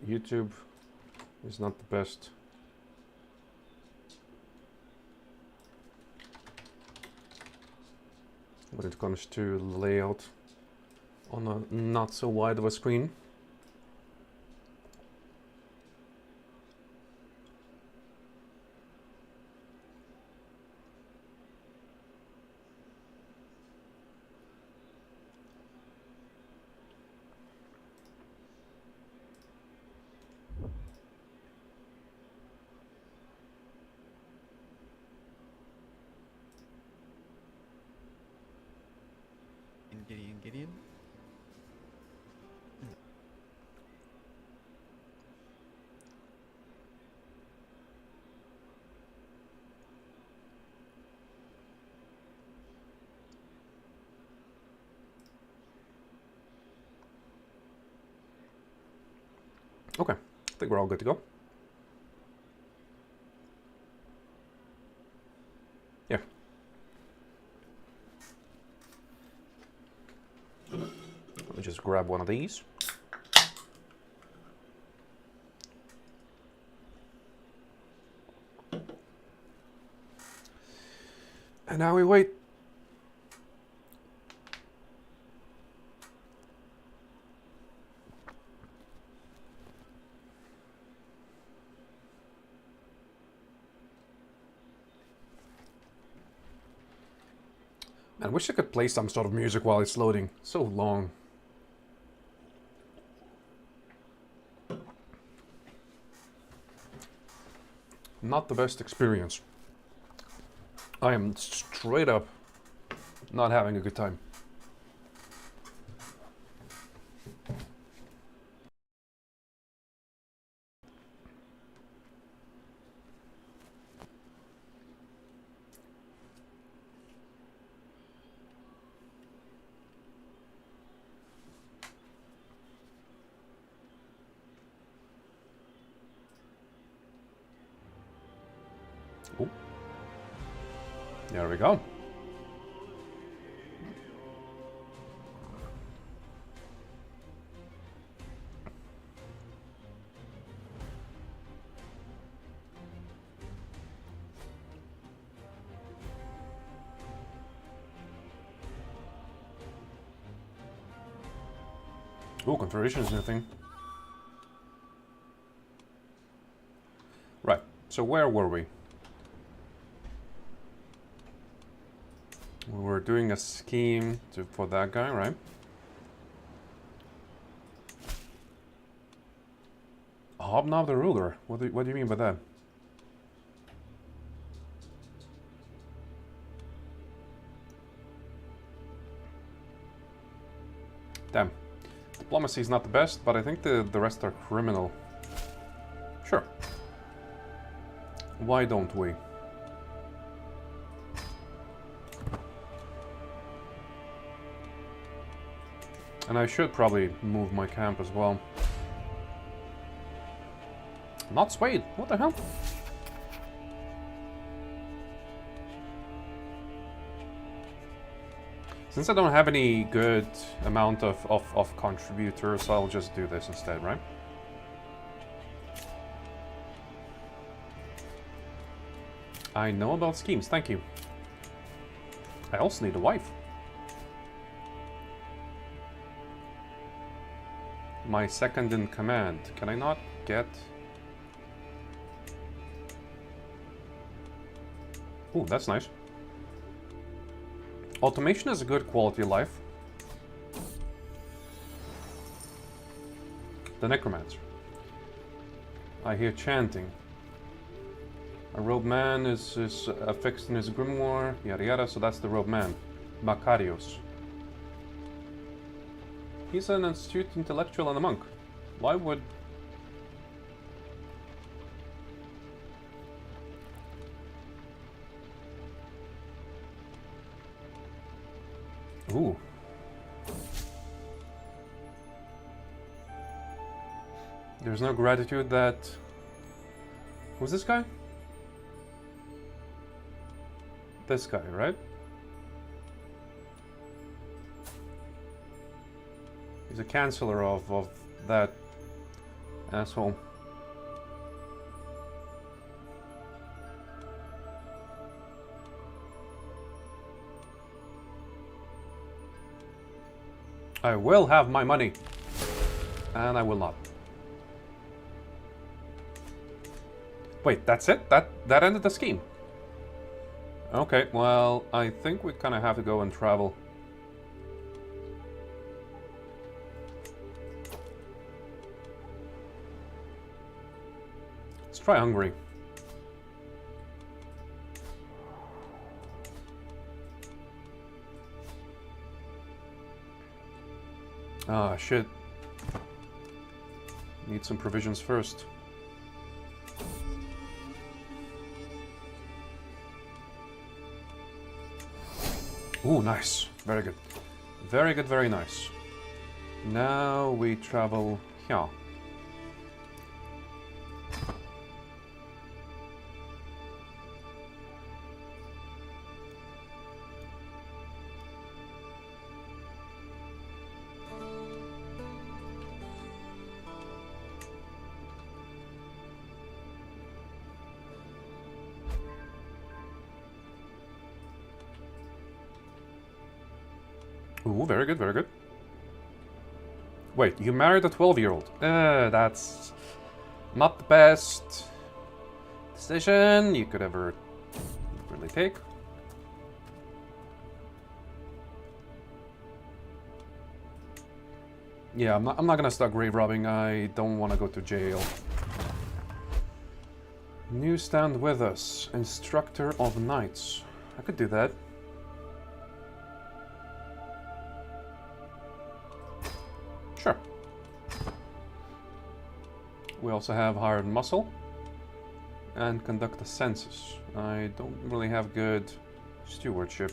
YouTube is not the best. When it comes to layout on a not so wide of a screen. Gideon. Okay, I think we're all good to go. Yeah. Let me just grab one of these. And now we wait. I wish I could play some sort of music while it's loading. So long. Not the best experience. I am straight up not having a good time. Oh. There we go. Oh, configuration is a new thing. Right, so where were we? We were doing a scheme for that guy, right? Hobnob the ruler. What do you mean by that? Damn. Diplomacy is not the best, but I think the rest are criminal. Sure. Why don't we? And I should probably move my camp as well. Not swayed. What the hell? Since I don't have any good amount of contributors, I'll just do this instead, right? I know about schemes, thank you. I also need a wife. My second in command. Can I not get... Ooh, that's nice. Automation is a good quality of life. The Necromancer. I hear chanting. A robed man is affixed in his grimoire, yada yada, so that's the robed man. Macarios. He's an astute intellectual and a monk. Why would... Ooh. There's no gratitude that... Who's this guy? This guy, right? He's a canceller of that asshole. I will have my money. And I will not. Wait, that's it? That ended the scheme. Okay, well, I think we kind of have to go and travel. Let's try Hungary. Ah, shit. Need some provisions first. Ooh, nice. Very good. Very good, very nice. Now we travel here. Ooh, very good, very good. Wait, you married a 12-year-old. That's not the best decision you could ever really take. Yeah, I'm not gonna start grave robbing. I don't want to go to jail. Newsstand with us. Instructor of Knights. I could do that. Sure. We also have hired muscle and conduct a census. I don't really have good stewardship.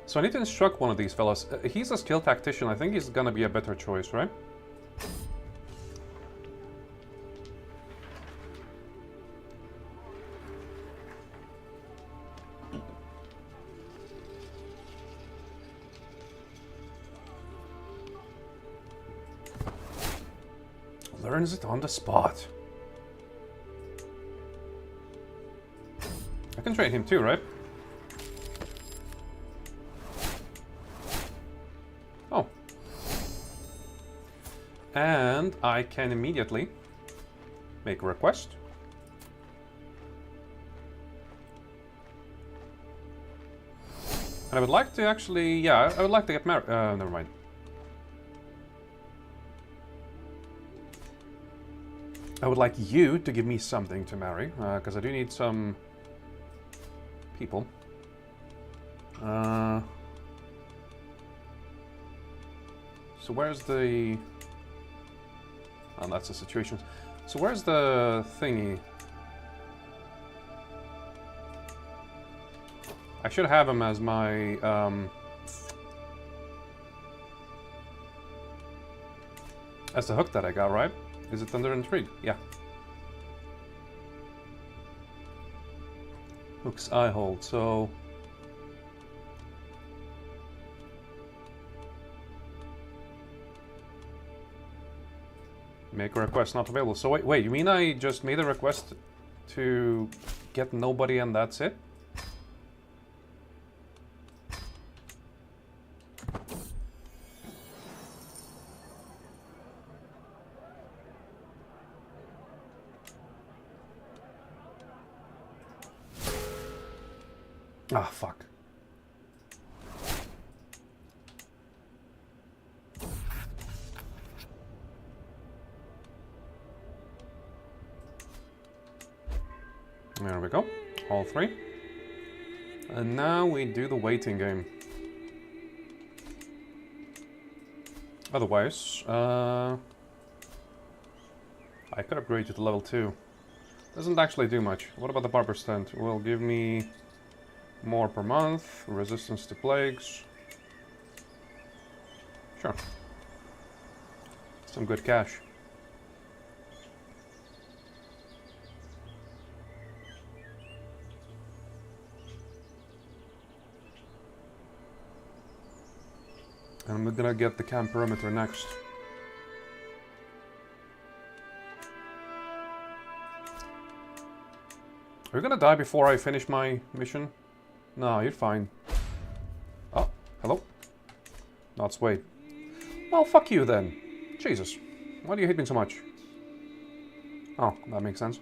So I need to instruct one of these fellas. He's a skilled tactician. I think he's gonna be a better choice, right? Learns it on the spot. I can train him too, right? Oh. And I can immediately make a request. And I would like to actually, yeah, I would like to get married. Never mind. I would like you to give me something to marry, because I do need some people. So where's the... Oh, that's the situation. So where's the thingy? I should have him as my... as the hook that I got, right? Is it under intrigue? Yeah. Hooks I hold, so... Make a request not available. So wait, you mean I just made a request to get nobody and that's it? Ah, fuck. There we go. All three. And now we do the waiting game. Otherwise, I could upgrade you to level 2. Doesn't actually do much. What about the barber stand? Will give me more per month, resistance to plagues. Sure. Some good cash. And I'm gonna get the camp perimeter next. Are you gonna die before I finish my mission? No, you're fine. Oh, hello? No, it's Wade. Well, fuck you then. Jesus. Why do you hate me so much? Oh, that makes sense.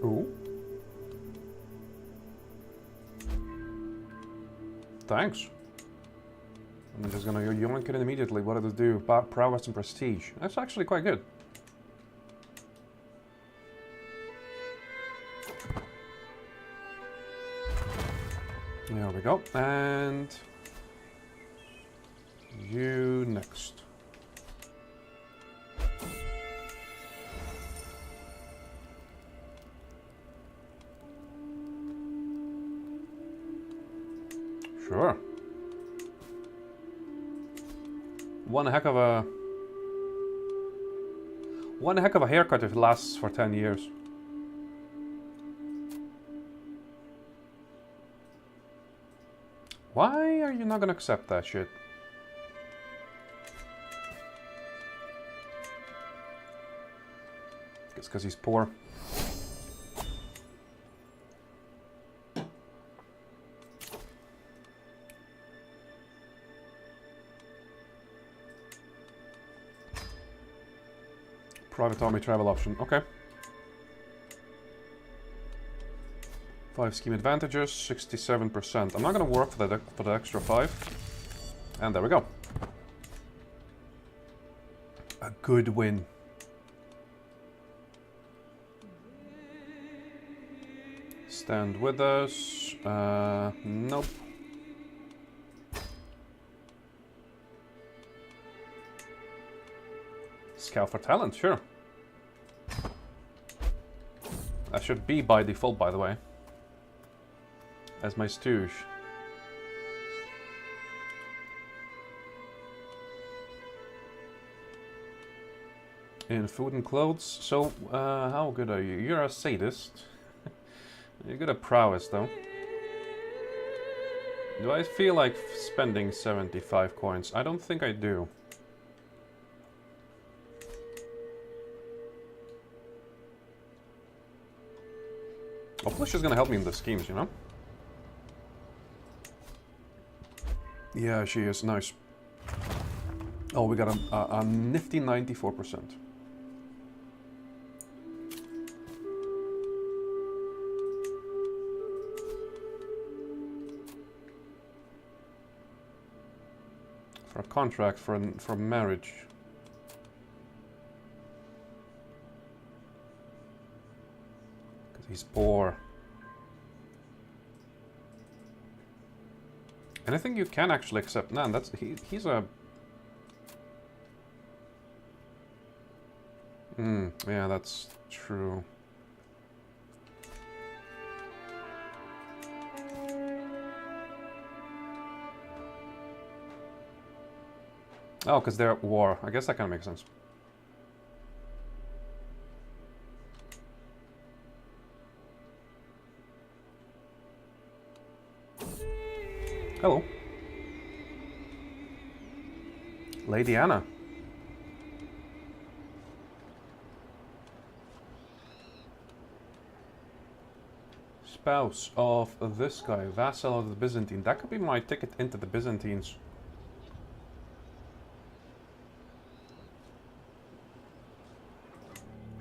Ooh. Thanks. I'm just gonna yoink it in immediately. What does it do? Prowess and prestige. That's actually quite good. There we go. And you next. Sure. One heck of a haircut if it lasts for 10 years. Why are you not gonna accept that shit? It's because he's poor. Private army travel option, okay. 5 scheme advantages, 67%. I'm not gonna work for the extra 5. And there we go. A good win. Stand with us. Nope. Scout for talent, sure. That should be by default, by the way. As my stooge. In food and clothes. So, how good are you? You're a sadist. You're good at prowess, though. Do I feel like spending 75 coins? I don't think I do. Hopefully she's gonna help me in the schemes, you know? Yeah, she is. Nice. Oh, we got a nifty 94%. For a contract, for marriage. Because he's poor. And I think you can actually accept Nan. That's he's a. Yeah, that's true. Oh, because they're at war. I guess that kind of makes sense. Hello. Lady Anna. Spouse of this guy, vassal of the Byzantine. That could be my ticket into the Byzantines.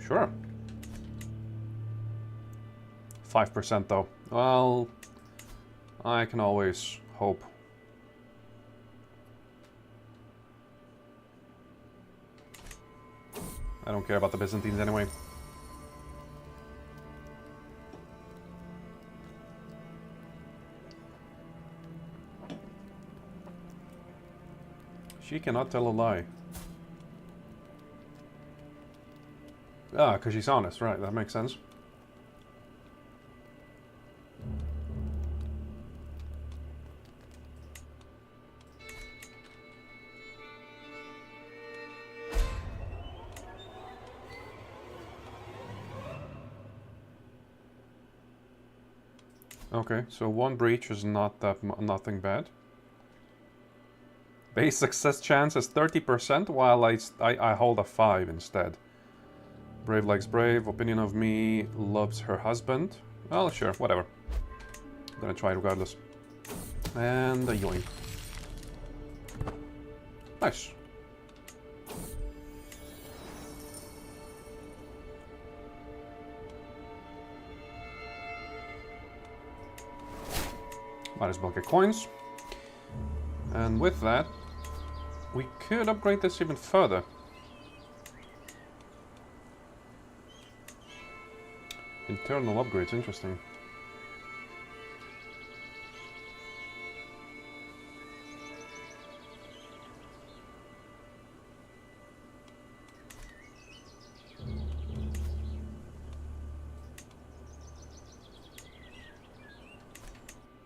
Sure. 5% though. Well, I can always hope. I don't care about the Byzantines anyway. She cannot tell a lie. Ah, because she's honest, right, that makes sense. Okay, so one breach is not that nothing bad. Base success chance is 30%, while I hold a 5 instead. Brave likes brave. Opinion of me loves her husband. Well, sure, whatever. I'm gonna try regardless. And a yoink. Nice. Might as well get coins. And with that, we could upgrade this even further. Internal upgrades, interesting.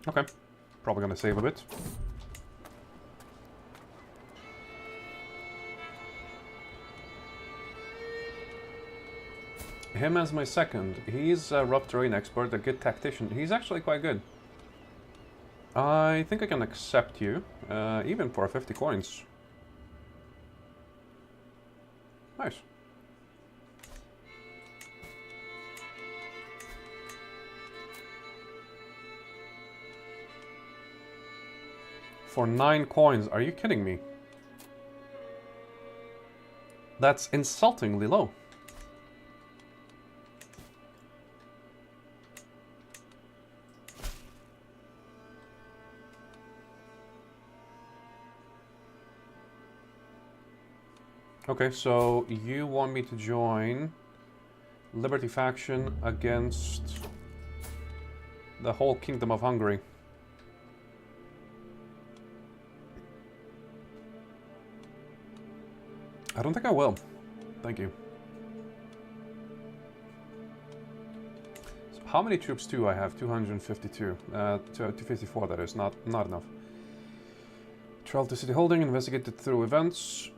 Okay, probably gonna save a bit. Him as my second. He's a rough terrain expert, a good tactician. He's actually quite good. I think I can accept you, even for 50 coins. Nice. For 9 coins, are you kidding me? That's insultingly low. Okay, so you want me to join Liberty faction against the whole Kingdom of Hungary. I don't think I will. Thank you. So how many troops do I have? 252. 254, that is. Not enough. Travel to city holding, investigated through events.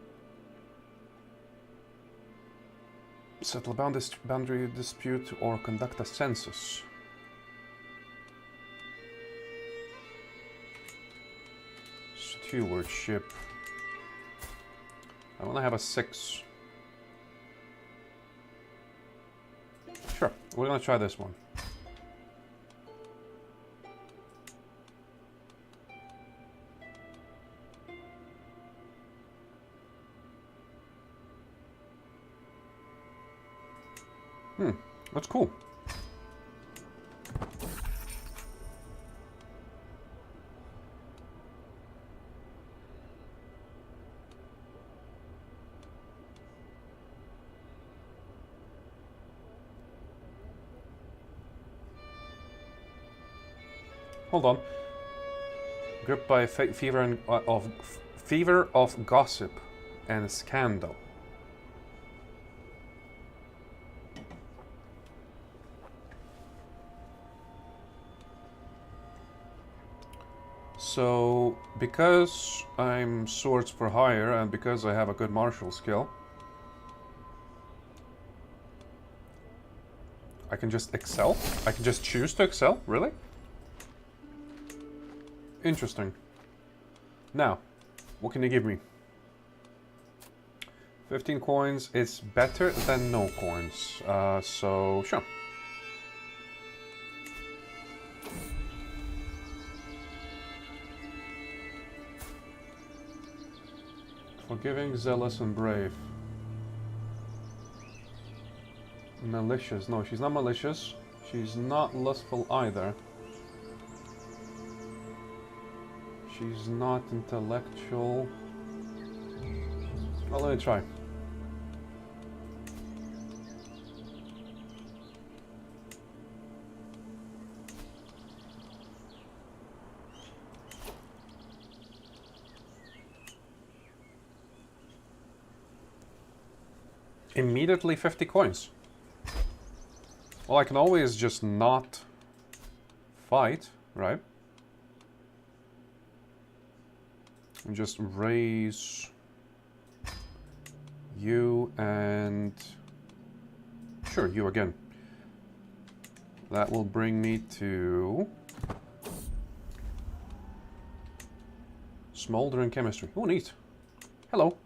Settle a boundary dispute or conduct a census. Stewardship. I want to have a 6. Sure, we're gonna try this one. That's cool. Hold on. Gripped by fever of gossip and scandal. So, because I'm swords for hire and because I have a good martial skill, I can just excel? I can just choose to excel? Really? Interesting. Now, what can you give me? 15 coins is better than no coins. So, sure. Forgiving, zealous, and brave. Malicious. No, she's not malicious. She's not lustful either. She's not intellectual. Well, let me try. Immediately 50 coins. Well, I can always just not fight, right? And just raise you and... Sure, you again. That will bring me to... Smoldering chemistry. Oh, neat. Hello.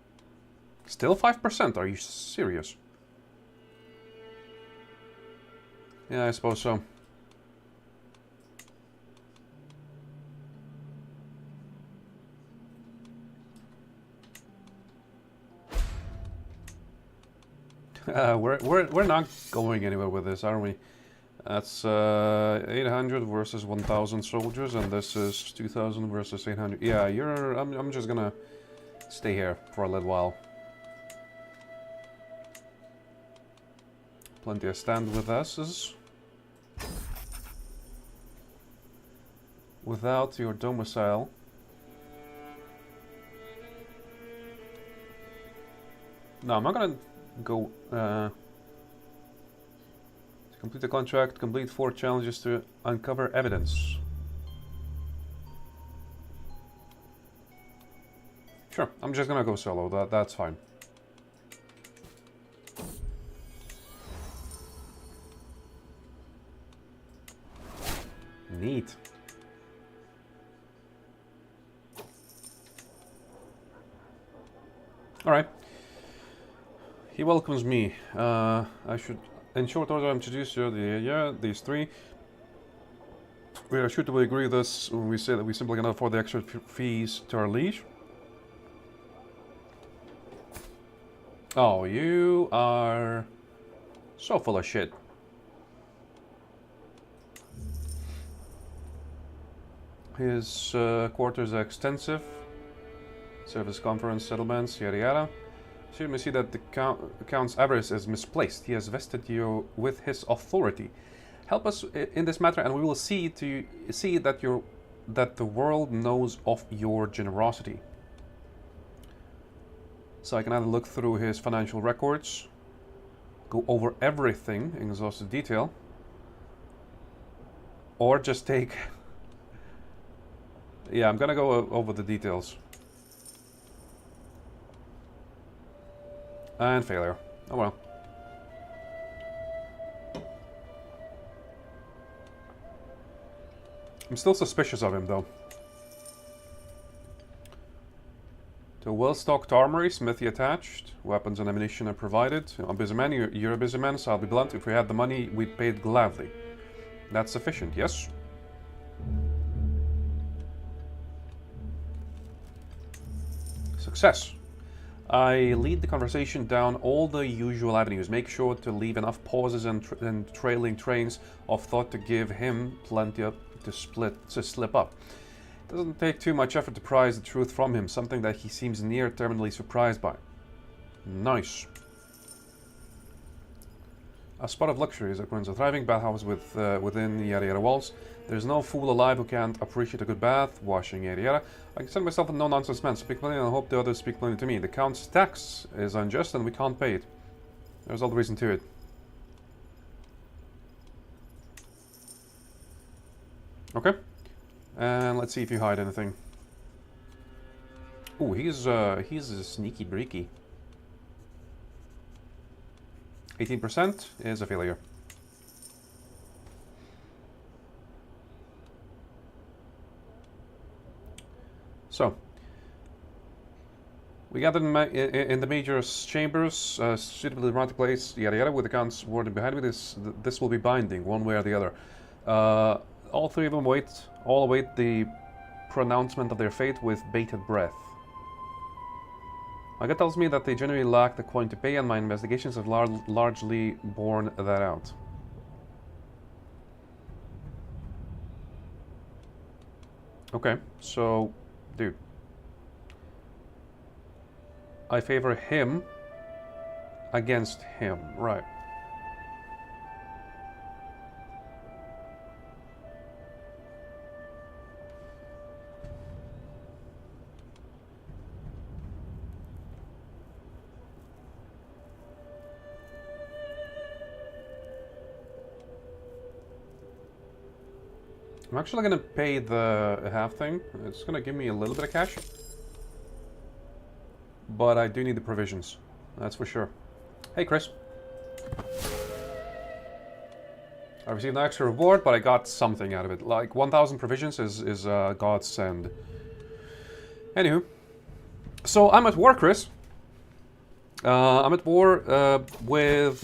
Still 5%? Are you serious? Yeah, I suppose so. We're not going anywhere with this, are we? That's 800 versus 1,000 soldiers, and this is 2,000 versus 800. Yeah, I'm just gonna stay here for a little while. Plenty of stand with S's. Without your domicile. No, I'm not gonna go to complete the contract, complete 4 challenges to uncover evidence. Sure, I'm just gonna go solo, that's fine. Neat. Alright. He welcomes me. I should, in short order, introduce you to these 3. We are sure to agree this when we say that we simply cannot afford the extra fees to our liege. Oh, you are so full of shit. His quarters are extensive. Service conference, settlements, yada yada. So you may see that the Count's avarice is misplaced. He has vested you with his authority. Help us in this matter, and we will see that the world knows of your generosity. So I can either look through his financial records, go over everything in exhaustive detail, or just take... Yeah, I'm gonna go over the details. And failure. Oh well. I'm still suspicious of him, though. To a well-stocked armory, smithy attached, weapons and ammunition are provided. A busy man, you're a busy man, so I'll be blunt. If we had the money, we'd pay it gladly. That's sufficient, yes? Success. I lead the conversation down all the usual avenues. Make sure to leave enough pauses and trailing trains of thought to give him plenty to slip up. It doesn't take too much effort to prise the truth from him, something that he seems near terminally surprised by. Nice. A spot of luxury is a thriving bathhouse within the yada yada walls. There's no fool alive who can't appreciate a good bath, washing, yada yada. I consider myself a no-nonsense man, speak plainly, and I hope the others speak plainly to me. The Count's tax is unjust and we can't pay it. There's all the reason to it. Okay. And let's see if you hide anything. Ooh, he's a sneaky breaky. 18% is a failure. So, We gathered in the major chambers, suitably around the place, yada yada, with the guns warding behind me. This will be binding, one way or the other. All three of them all await the pronouncement of their fate with bated breath. My gut tells me that they genuinely lack the coin to pay, and my investigations have largely borne that out. Okay, so, dude. I favor him against him, right. I'm actually gonna pay the half thing. It's gonna give me a little bit of cash. But I do need the provisions. That's for sure. Hey, Chris. I received an extra reward, but I got something out of it. Like, 1,000 provisions is a godsend. Anywho. So, I'm at war, Chris. I'm at war with...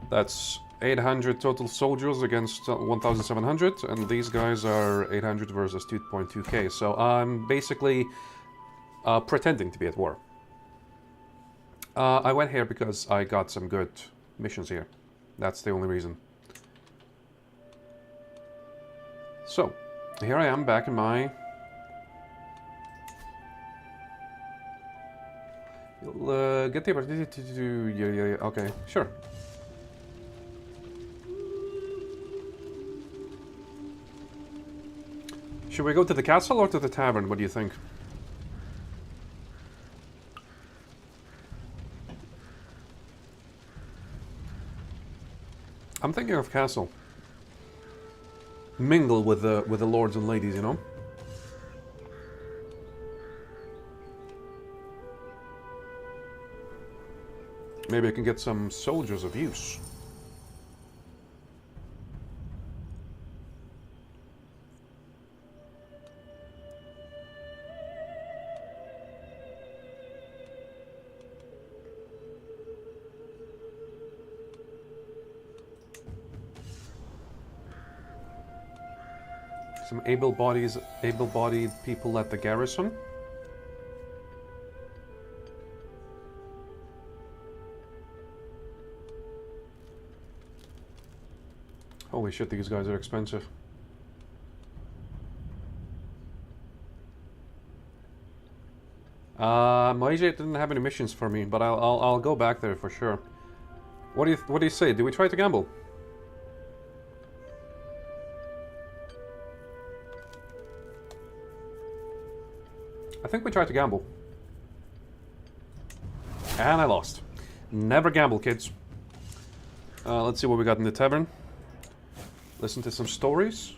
that's 800 total soldiers against 1,700. And these guys are 800 versus 2.2k. So, I'm basically... pretending to be at war. I went here because I got some good missions here. That's the only reason. So, here I am back in my... You'll get the opportunity to do... Yeah, okay, sure. Should we go to the castle or to the tavern? What do you think? I'm thinking of castle. Mingle with the lords and ladies, you know? Maybe I can get some soldiers of use. Some able-bodied people at the garrison. Holy shit, these guys are expensive. Malaysia didn't have any missions for me, but I'll go back there for sure. What do you say? Do we try to gamble? I think we tried to gamble. And I lost. Never gamble, kids. Let's see what we got in the tavern. Listen to some stories.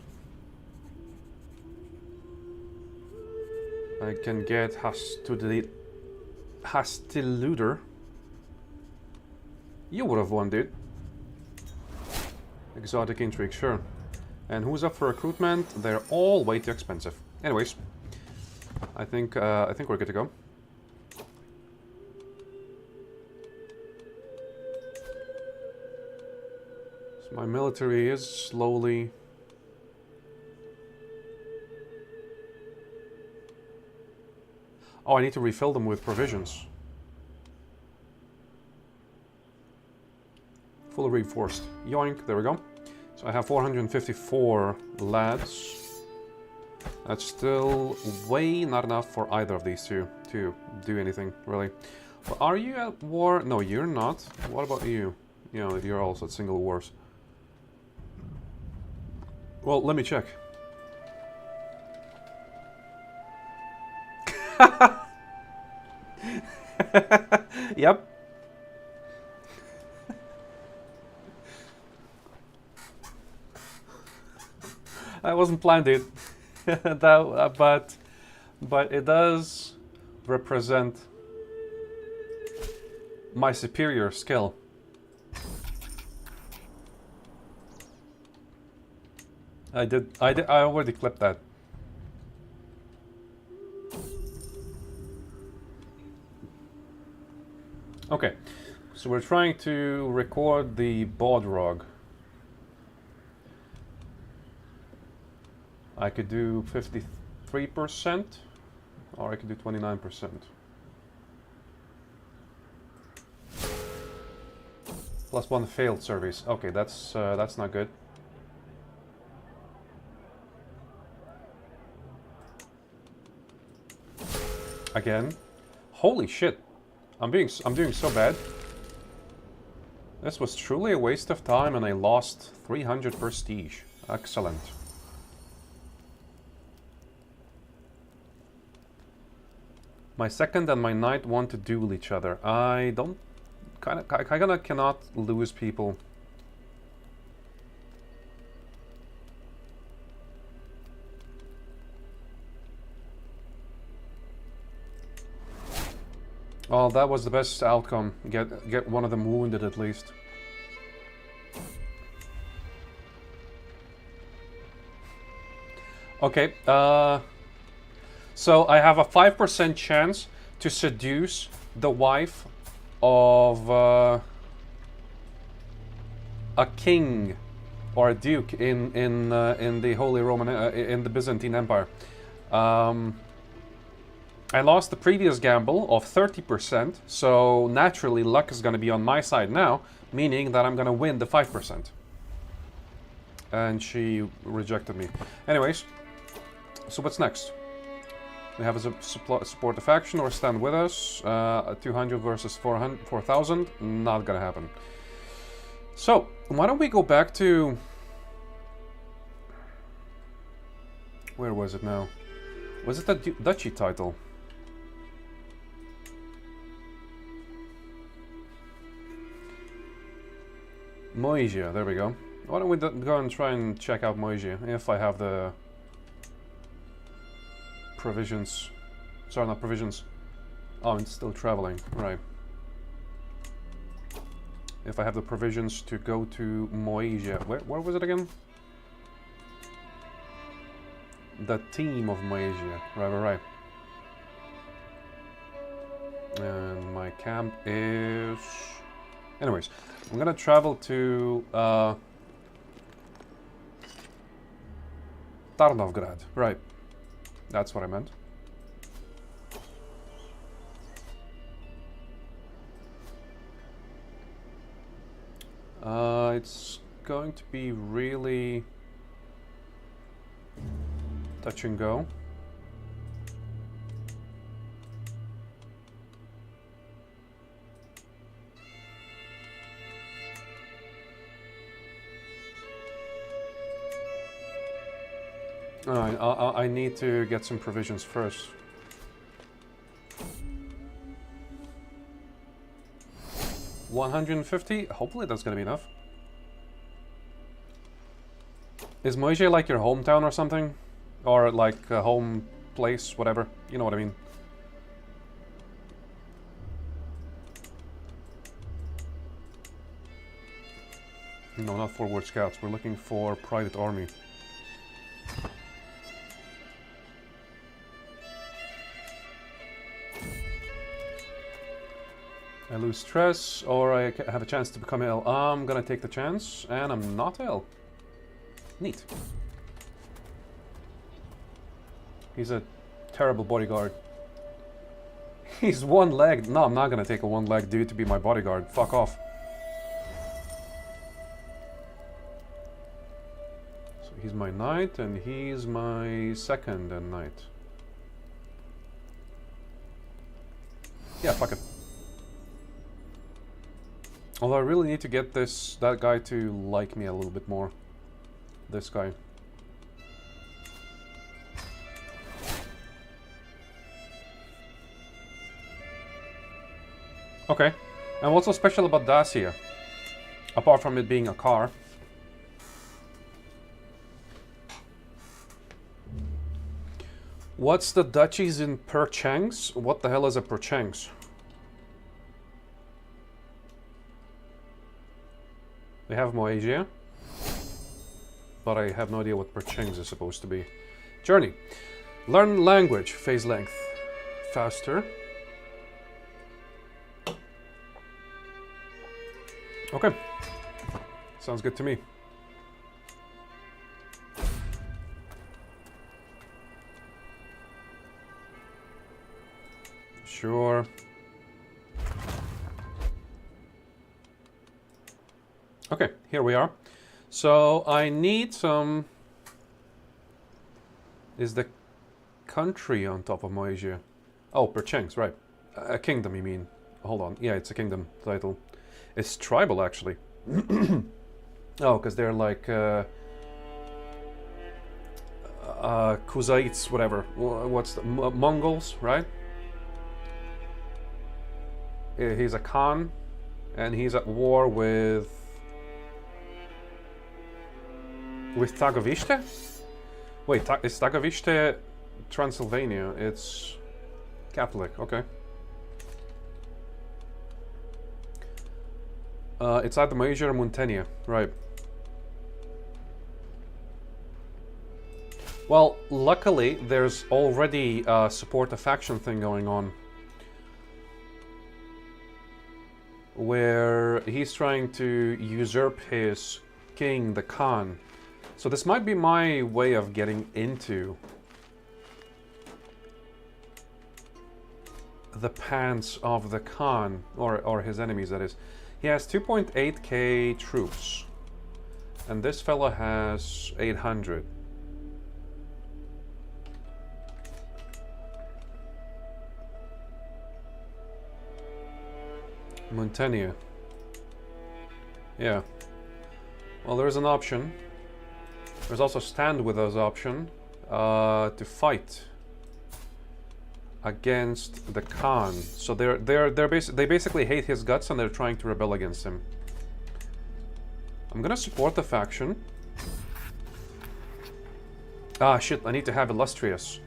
I can get Hastiluder. You would have won, dude. Exotic intrigue, sure. And who's up for recruitment? They're all way too expensive. Anyways. I think we're good to go. So my military is slowly... Oh, I need to refill them with provisions. Fully reinforced. Yoink, there we go. So I have 454 lads. That's still way not enough for either of these two to do anything, really. But are you at war? No, you're not. What about you? You know, you're also at single wars. Well, let me check. Yep. That wasn't planned, dude. But it does represent my superior skill. I already clipped that. Okay, so we're trying to record the Bodrog. I could do 53%, or I could do 29%. +1 failed surveys. Okay, that's not good. Again, holy shit! I'm doing so bad. This was truly a waste of time, and I lost 300 prestige. Excellent. My second and my knight want to duel each other. I don't... I kinda cannot lose people. Well, that was the best outcome. Get one of them wounded at least. Okay, so I have a 5% chance to seduce the wife of a king or a duke in the Holy Roman in the Byzantine Empire. I lost the previous gamble of 30%, so naturally luck is going to be on my side now, meaning that I'm going to win the 5%. And she rejected me. Anyways, so what's next? We have a support the faction or stand with us. 200 versus 4,000. Not gonna happen. So, why don't we go back to... Where was it now? Was it the duchy title? Moesia, there we go. Why don't we go and try and check out Moesia, if I have the... provisions. Sorry, not provisions. Oh, it's still traveling. Right. If I have the provisions to go to Moesia. Where was it again? The team of Moesia. Right. And my camp is... Anyways, I'm gonna travel to Tarnovgrad. Right. That's what I meant. It's going to be really touch and go. I need to get some provisions first. $150? Hopefully that's gonna be enough. Is Moesia like your hometown or something? Or like a home place, whatever. You know what I mean. No, not forward scouts. We're looking for private army. I lose stress, or I have a chance to become ill. I'm gonna take the chance, and I'm not ill. Neat. He's a terrible bodyguard. He's one-legged. No, I'm not gonna take a one-legged dude to be my bodyguard. Fuck off. So he's my knight, and he's my second and knight. Yeah, fuck it. Although I really need to get that guy to like me a little bit more. This guy. Okay. And what's so special about Dacia? Apart from it being a car. What's the duchies in Perchangs? What the hell is a Perchangs? We have Moesia, but I have no idea what Perchangs is supposed to be. Journey. Learn language. Phase length. Faster. Okay. Sounds good to me. Sure. Okay, here we are. So I need some... Is the country on top of Moesia? Oh, Perchance, right. A kingdom, you mean? Hold on. Yeah, it's a kingdom title. It's tribal, actually. Oh, because they're like... Kuzaites, whatever. What's the... Mongols, right? He's a Khan, and he's at war with Tagoviste? Wait, is Tagoviste Transylvania? It's Catholic, okay. It's at the Major Muntenia, right. Well, luckily, there's already a support a faction thing going on, where he's trying to usurp his king, the Khan. So this might be my way of getting into the pants of the Khan, or his enemies, that is. He has 2.8k troops, and this fella has 800. Montania. Yeah. Well, there's an option. There's also stand with us option to fight against the Khan. So they basically hate his guts and they're trying to rebel against him. I'm gonna support the faction. Ah shit! I need to have illustrious.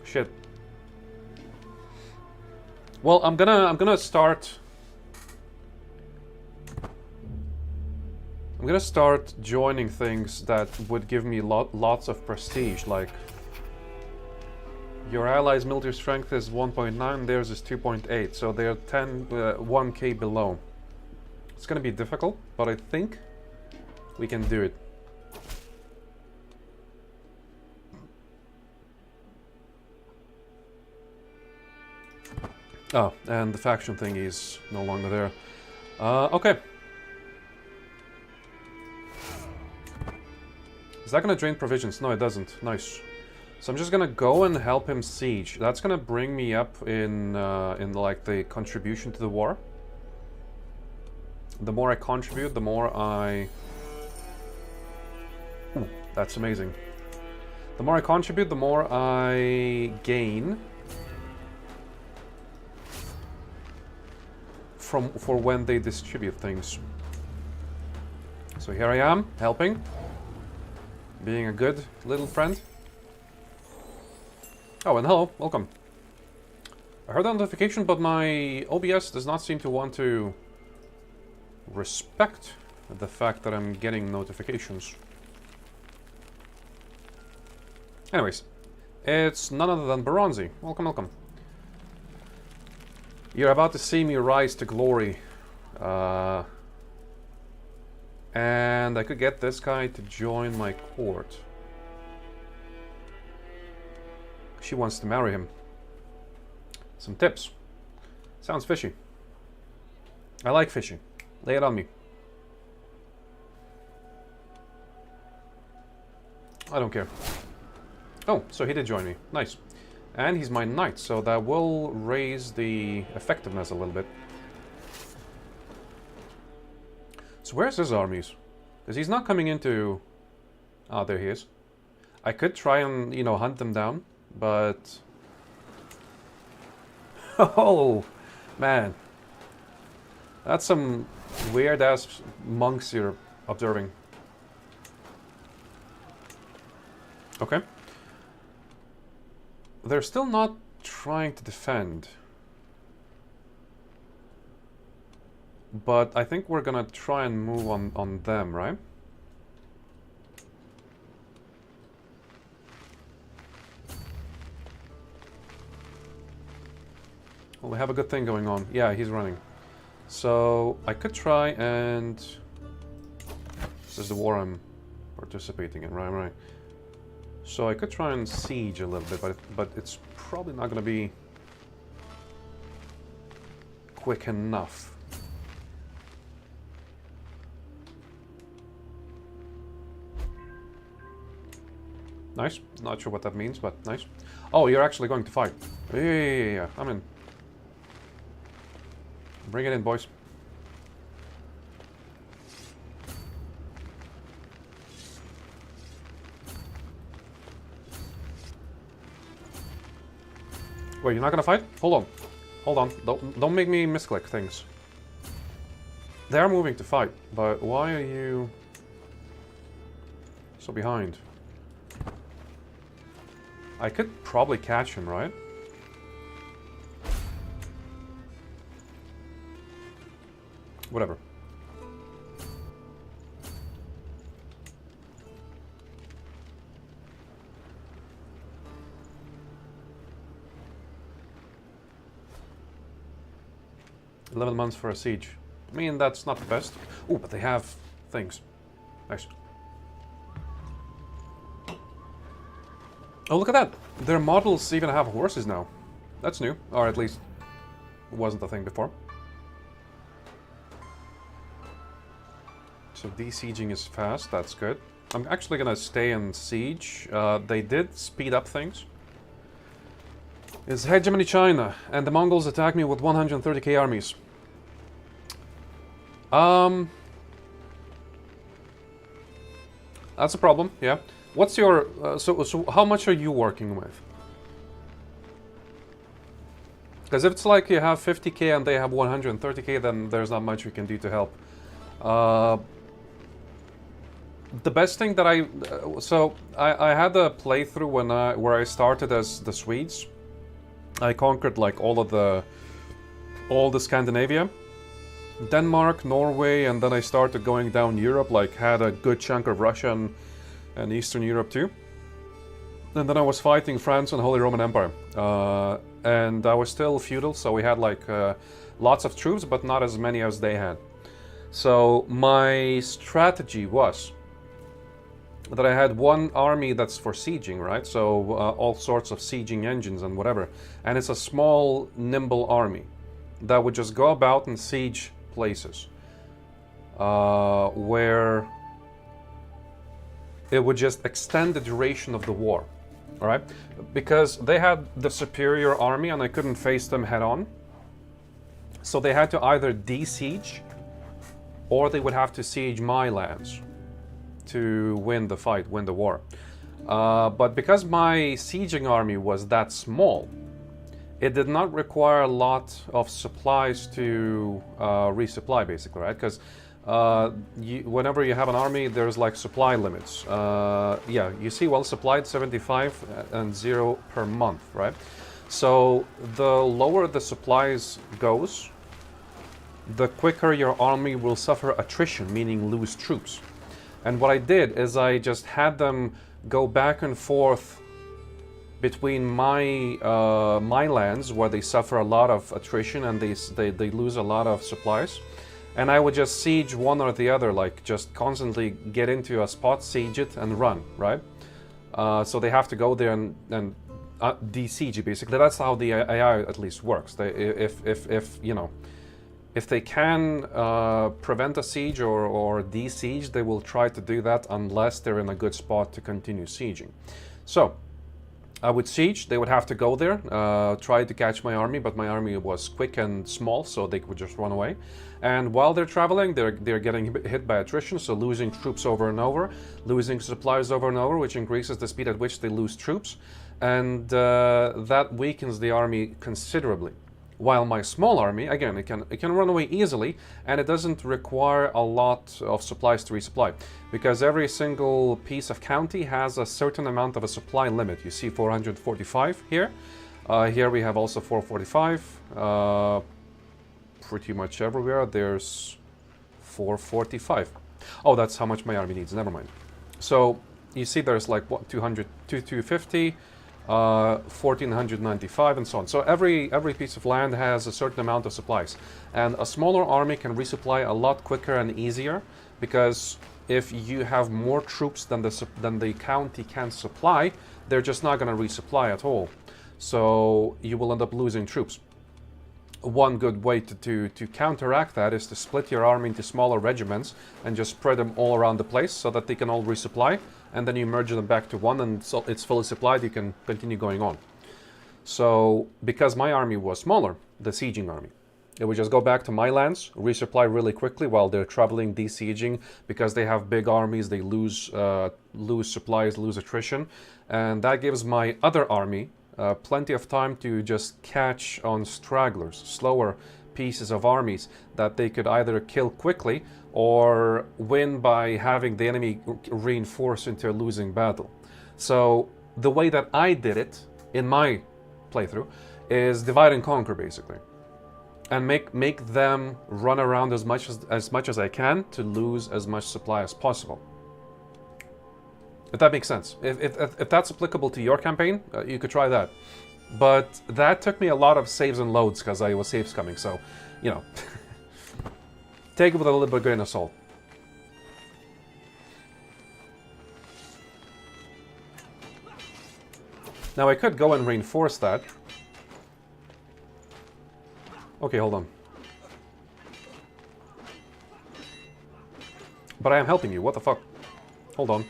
Shit. Well, I'm gonna start. I'm gonna start joining things that would give me lots of prestige, like your allies' military strength is 1.9, theirs is 2.8, so they're 1k below. It's gonna be difficult, but I think we can do it. Oh, and the faction thing is no longer there. Okay. Is that gonna drain provisions? No, it doesn't. Nice. So I'm just gonna go and help him siege. That's gonna bring me up in like the contribution to the war. The more I contribute, the more I... Ooh, that's amazing. The more I contribute, the more I gain for when they distribute things. So here I am, helping. Being a good little friend. Oh, and hello, welcome. I heard the notification, but my OBS does not seem to want to respect the fact that I'm getting notifications. Anyways, it's none other than Baronzi. Welcome, welcome. You're about to see me rise to glory. And I could get this guy to join my court. She wants to marry him. Some tips. Sounds fishy. I like fishy. Lay it on me. I don't care. Oh, so he did join me. Nice. And he's my knight, so that will raise the effectiveness a little bit. So where's his armies? Because he's not coming into... Ah, there he is. I could try and, you know, hunt them down, but... Oh, man. That's some weird-ass monks you're observing. Okay. They're still not trying to defend. But I think we're gonna try and move on them, right? Well, we have a good thing going on. Yeah, he's running. So I could try and... This is the war I'm participating in, right. So I could try and siege a little bit, but it's probably not going to be quick enough. Nice. Not sure what that means, but nice. Oh, you're actually going to fight. Yeah. I'm in. Bring it in, boys. Wait, you're not gonna fight? Hold on. Don't make me misclick things. They are moving to fight, but why are you so behind? I could probably catch him, right? Whatever. $11 months for a siege. I mean, that's not the best. Oh, but they have things. Nice. Oh, look at that! Their models even have horses now. That's new. Or at least, it wasn't a thing before. So de-sieging is fast, that's good. I'm actually gonna stay in siege. They did speed up things. It's hegemony China, and the Mongols attack me with 130k armies. That's a problem, yeah. What's your... so how much are you working with? Because if it's like you have 50k and they have 130k, then there's not much we can do to help. The best thing that I... I had a playthrough where I started as the Swedes. I conquered like all the Scandinavia, Denmark, Norway, and then I started going down Europe, like had a good chunk of Russia and Eastern Europe too. And then I was fighting France and Holy Roman Empire. And I was still feudal, so we had like lots of troops, but not as many as they had. So my strategy was that I had one army that's for sieging, right? So all sorts of sieging engines and whatever. And it's a small, nimble army that would just go about and siege places where it would just extend the duration of the war, all right? Because they had the superior army and I couldn't face them head on. So they had to either de-siege or they would have to siege my lands to win the fight, win the war. But because my sieging army was that small, it did not require a lot of supplies to resupply, basically, right? Because whenever you have an army, there's like supply limits. Yeah, you see well supplied 75 and 0 per month, right? So the lower the supplies goes, the quicker your army will suffer attrition, meaning lose troops. And what I did is I just had them go back and forth between my my lands, where they suffer a lot of attrition and they lose a lot of supplies, and I would just siege one or the other, like just constantly get into a spot, siege it, and run, right? So they have to go there and de-siege it, basically. That's how the AI at least works. They, if you know, if they can prevent a siege or de-siege, they will try to do that unless they're in a good spot to continue sieging. So I would siege, they would have to go there, try to catch my army, but my army was quick and small, so they would just run away. And while they're traveling, they're getting hit by attrition, so losing troops over and over, losing supplies over and over, which increases the speed at which they lose troops, and that weakens the army considerably. While my small army, again, it can run away easily, and it doesn't require a lot of supplies to resupply, because every single piece of county has a certain amount of a supply limit. You see 445 here. Here we have also 445. Pretty much everywhere there's 445. Oh, that's how much my army needs. Never mind. So you see there's like what, 200, 250, 1495 and so on. So every piece of land has a certain amount of supplies, and a smaller army can resupply a lot quicker and easier, because if you have more troops than the county can supply, they're just not going to resupply at all. So you will end up losing troops. One good way to counteract that is to split your army into smaller regiments and just spread them all around the place so that they can all resupply, and then you merge them back to one, and so it's fully supplied, you can continue going on. So because my army was smaller, the sieging army, it would just go back to my lands, resupply really quickly while they're traveling, desieging. Because they have big armies, they lose supplies, lose attrition, and that gives my other army plenty of time to just catch on stragglers, slower pieces of armies that they could either kill quickly or win by having the enemy reinforce into a losing battle. So the way that I did it in my playthrough is divide and conquer, basically, and make them run around as much as I can to lose as much supply as possible. If that makes sense. If that's applicable to your campaign, you could try that. But that took me a lot of saves and loads because I was save scumming, so, you know. Take it with a little bit of grain of salt. Now I could go and reinforce that. Okay, hold on. But I am helping you, what the fuck? Hold on.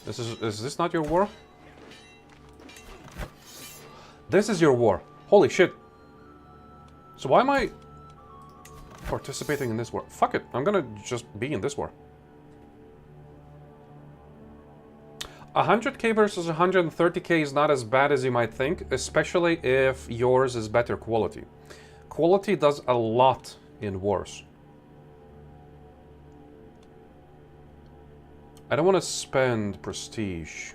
Is this not your war? This is your war. Holy shit. So why am I participating in this war? Fuck it, I'm gonna just be in this war. 100k versus 130k is not as bad as you might think, especially if yours is better quality. Quality does a lot in wars. I don't want to spend prestige.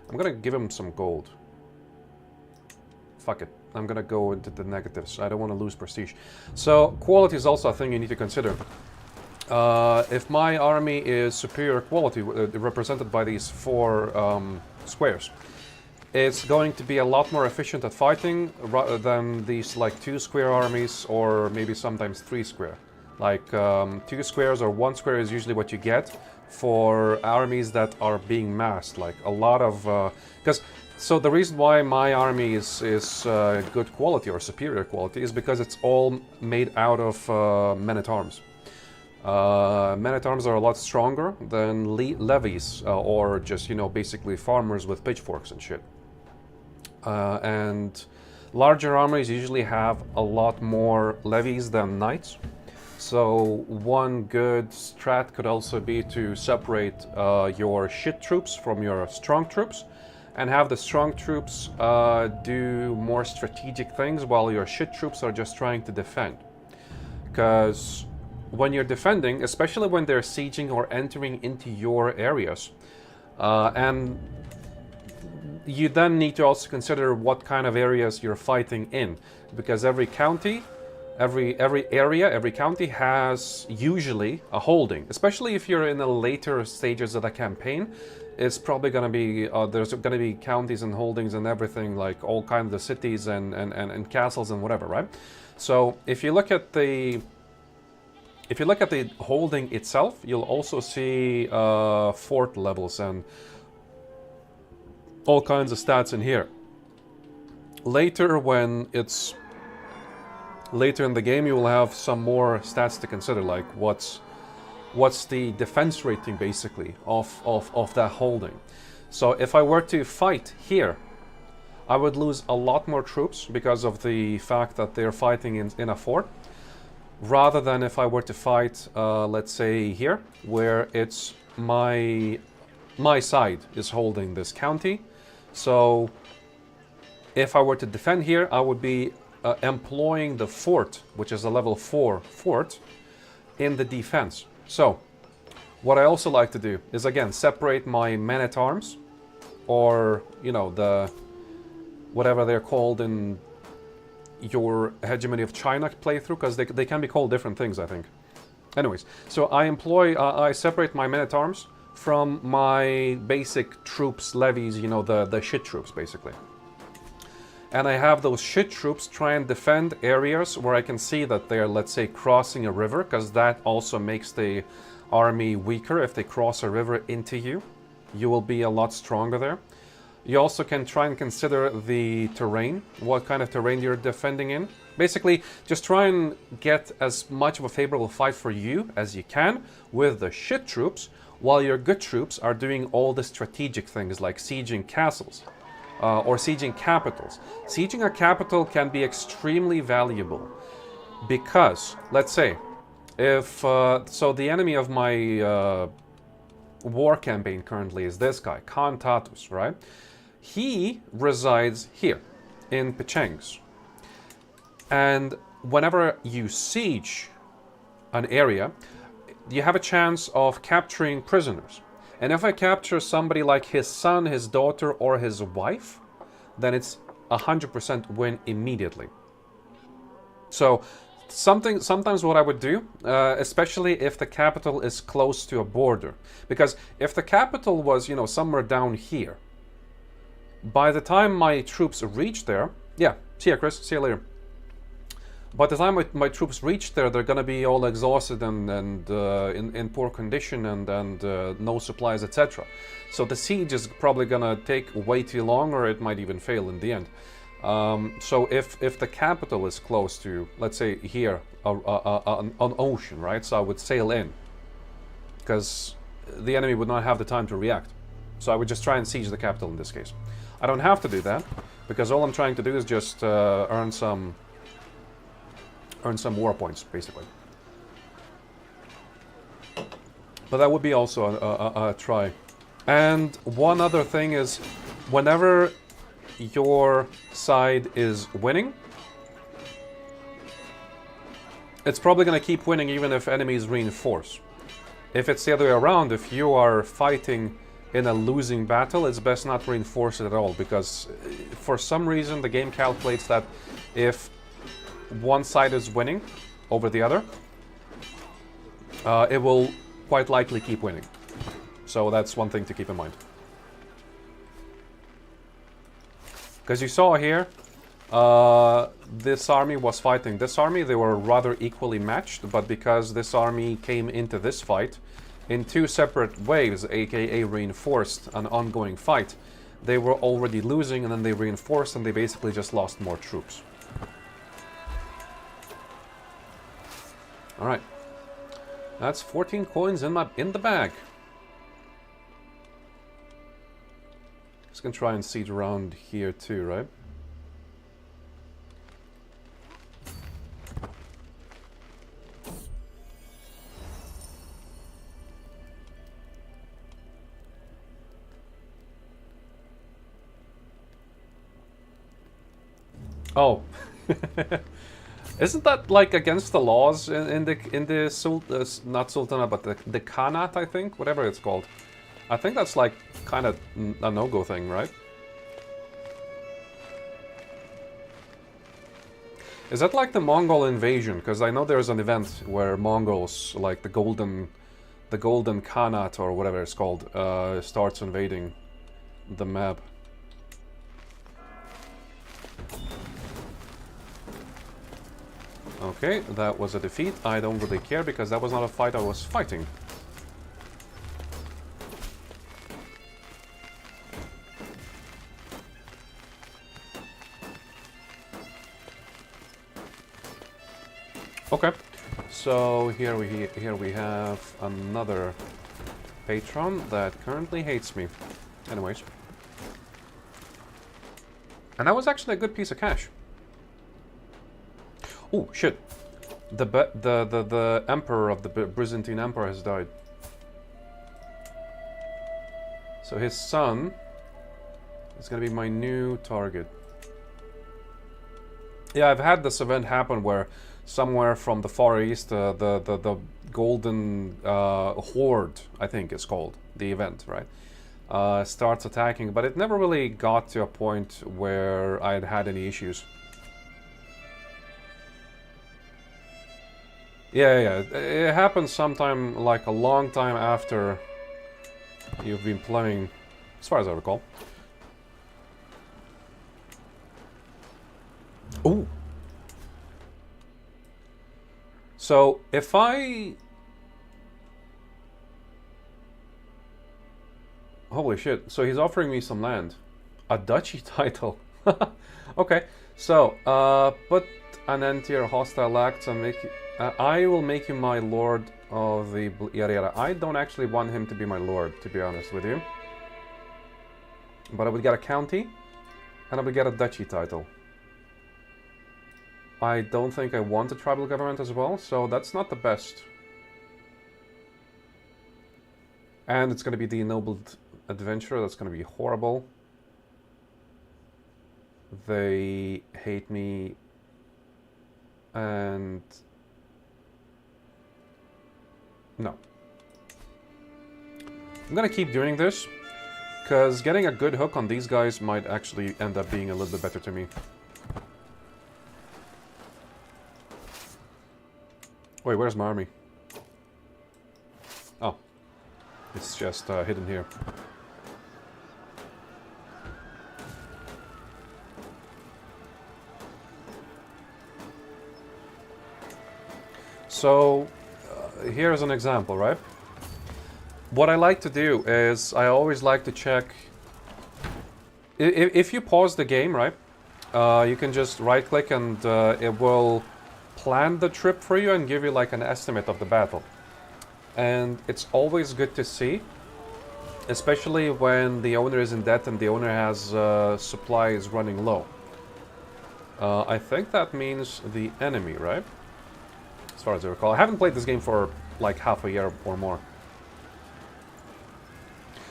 I'm gonna give him some gold. Fuck it. I'm gonna go into the negatives. I don't want to lose prestige. So quality is also a thing you need to consider. If my army is superior quality, represented by these 4 squares, it's going to be a lot more efficient at fighting than these like 2 square armies, or maybe sometimes 3 square. Like 2 squares or 1 square is usually what you get for armies that are being massed. Like a lot of so the reason why my army is good quality or superior quality is because it's all made out of men-at-arms. Men-at-arms are a lot stronger than levies or just, you know, basically farmers with pitchforks and shit. And larger armies usually have a lot more levies than knights. So one good strat could also be to separate your shit troops from your strong troops, and have the strong troops do more strategic things while your shit troops are just trying to defend. Because when you're defending, especially when they're sieging or entering into your areas, and you then need to also consider what kind of areas you're fighting in, because every county, every area, every county has usually a holding. Especially if you're in the later stages of the campaign, it's probably going to be there's going to be counties and holdings and everything, like all kinds of cities and castles and whatever, right? So if you look at the holding itself, you'll also see fort levels and all kinds of stats in here. Later, when it's later in the game, you will have some more stats to consider, like what's the defense rating basically of that holding. So if I were to fight here, I would lose a lot more troops because of the fact that they're fighting in a fort, rather than if I were to fight, let's say here, where it's my side is holding this county. So if I were to defend here, I would be employing the fort, which is a level 4 fort, in the defense. So what I also like to do is, again, separate my men-at-arms, or, you know, the whatever they're called in your Hegemony of China playthrough, because they can be called different things, I think. Anyways, so I separate my men-at-arms from my basic troops levies, you know, the shit troops, basically. And I have those shit troops try and defend areas where I can see that they're, let's say, crossing a river, because that also makes the army weaker. If they cross a river into you, you will be a lot stronger there. You also can try and consider the terrain, what kind of terrain you're defending in. Basically, just try and get as much of a favorable fight for you as you can with the shit troops, while your good troops are doing all the strategic things like sieging castles or sieging capitals. Sieging a capital can be extremely valuable because, let's say, if so the enemy of my war campaign currently is this guy, Khan Tatus, right? He resides here in Pichangs. And whenever you siege an area, you have a chance of capturing prisoners. And if I capture somebody like his son, his daughter, or his wife, then it's 100% win immediately. So sometimes what I would do, especially if the capital is close to a border, because if the capital was, you know, somewhere down here, by the time my troops reach there, yeah, see ya, Chris, see you later. By the time my troops reach there, they're gonna be all exhausted and in poor condition and no supplies, etc. So the siege is probably gonna take way too long, or it might even fail in the end. So if the capital is close to, let's say here, an ocean, right? So I would sail in, because the enemy would not have the time to react. So I would just try and siege the capital in this case. I don't have to do that, because all I'm trying to do is just earn some war points, basically. But that would be also a try. And one other thing is, whenever your side is winning, it's probably going to keep winning even if enemies reinforce. If it's the other way around, if you are fighting in a losing battle, it's best not to reinforce it at all, because for some reason the game calculates that if one side is winning over the other, it will quite likely keep winning. So that's one thing to keep in mind. Because you saw here, this army was fighting this army. They were rather equally matched, but because this army came into this fight in two separate waves, aka reinforced an ongoing fight, they were already losing, and then they reinforced, and they basically just lost more troops. Alright. That's 14 coins in the bag. Just gonna try and siege around here too, right? Oh. Isn't that like against the laws in the not Sultanate, but the Khanate, I think, whatever it's called. I think that's like kind of a no-go thing, right? Is that like the Mongol invasion? Because I know there's an event where Mongols, like the Golden Khanate or whatever it's called, starts invading the map. Okay, that was a defeat. I don't really care, because that was not a fight I was fighting. Okay, so here we have another patron that currently hates me. Anyways. And that was actually a good piece of cash. Oh shit! The emperor of the Byzantine Empire has died. So his son is gonna be my new target. Yeah, I've had this event happen where somewhere from the Far East, the Golden Horde, I think it's called, the event, right? Starts attacking, but it never really got to a point where I had any issues. Yeah, it happened sometime like a long time after you've been playing, as far as I recall. Ooh. So, if I... Holy shit, so he's offering me some land. A duchy title. Okay, so, put an end to your hostile acts and make... I will make you my lord of the... Yada yada. I don't actually want him to be my lord, to be honest with you. But I would get a county, and I would get a duchy title. I don't think I want a tribal government as well, so that's not the best. And it's going to be the ennobled adventurer, that's going to be horrible. They hate me, and... No. I'm going to keep doing this, because getting a good hook on these guys might actually end up being a little bit better to me. Wait, where's my army? Oh. It's just hidden here. So, here's an example, right? What I like to do is, I always like to check... If you pause the game, right? You can just right-click and it will plan the trip for you and give you like an estimate of the battle. And it's always good to see, especially when the owner is in debt and the owner has supplies running low. I think that means the enemy, right? As far as I recall. I haven't played this game for like half a year or more.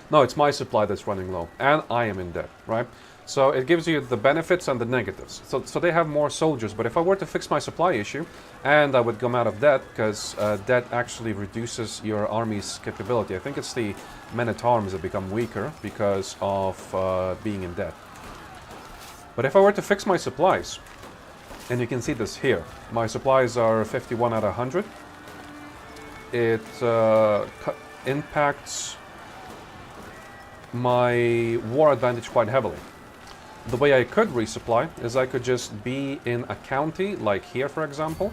No, it's my supply that's running low, and I am in debt, right? So it gives you the benefits and the negatives. So they have more soldiers, but if I were to fix my supply issue, and I would come out of debt, because debt actually reduces your army's capability. I think it's the men-at-arms that become weaker because of being in debt. But if I were to fix my supplies, and you can see this here, my supplies are 51 out of 100. It impacts my war advantage quite heavily. The way I could resupply is I could just be in a county, like here for example,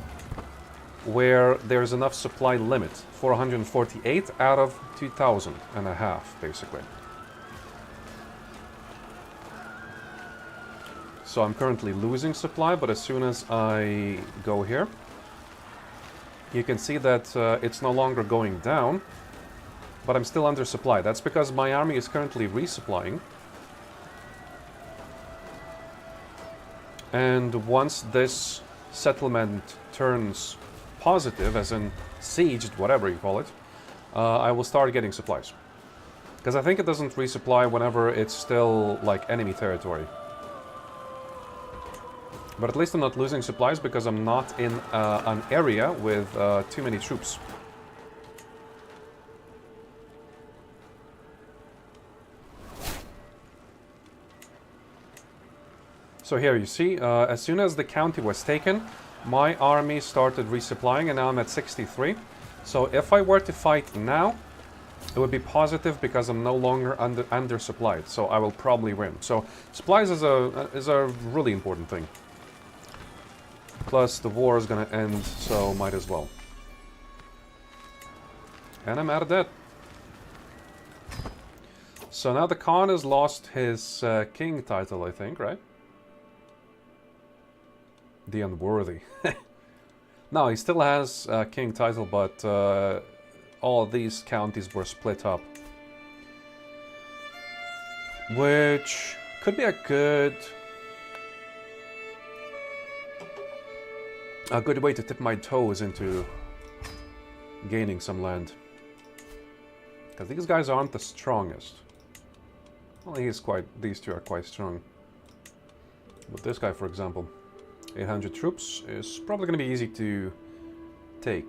where there's enough supply limit, 448 out of 2,000 and a half, basically. So I'm currently losing supply, but as soon as I go here, you can see that it's no longer going down, but I'm still under supply. That's because my army is currently resupplying. And once this settlement turns positive, as in sieged, whatever you call it, I will start getting supplies. Because I think it doesn't resupply whenever it's still, like, enemy territory. But at least I'm not losing supplies because I'm not in an area with too many troops. So here you see, as soon as the county was taken, my army started resupplying, and now I'm at 63. So if I were to fight now, it would be positive because I'm no longer undersupplied. So I will probably win. So supplies is a really important thing. Plus the war is gonna end, so might as well. And I'm out of debt. So now the Khan has lost his king title, I think, right? The Unworthy. No, he still has a king title, but all these counties were split up. Which could be a good way to tip my toes into gaining some land. Because these guys aren't the strongest. Well, these two are quite strong. But this guy, for example, 800 troops is probably going to be easy to take.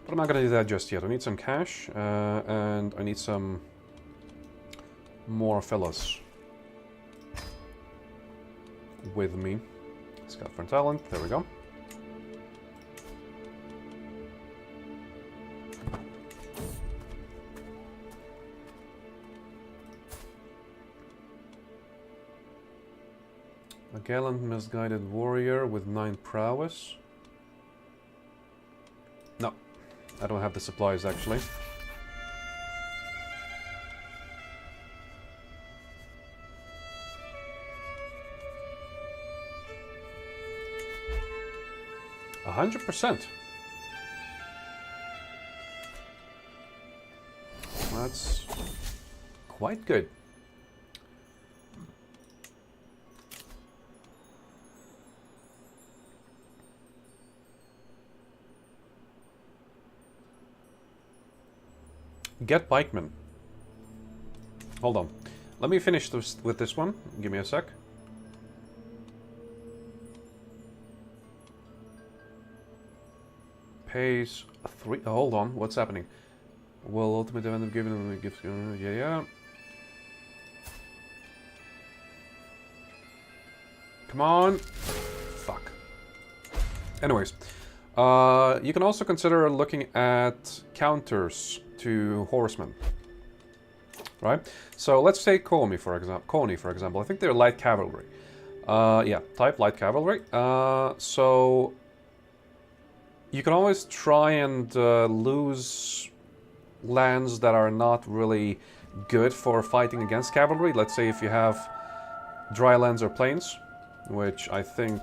But I'm not going to do that just yet. I need some cash, and I need some more fellas with me. Scout for talent, there we go. A gallant misguided warrior with 9 prowess. No, I don't have the supplies actually. A 100%. That's quite good. Get pikemen. Hold on. Let me finish this with this one. Give me a sec. Pays 3. Hold on. What's happening? Will ultimately end up giving them a gift. Yeah. Come on. Fuck. Anyways. You can also consider looking at counters to horsemen. Right? So let's take Coney for example. I think they're light cavalry. Yeah, type light cavalry. So you can always try and lose lands that are not really good for fighting against cavalry. Let's say if you have dry lands or plains, which I think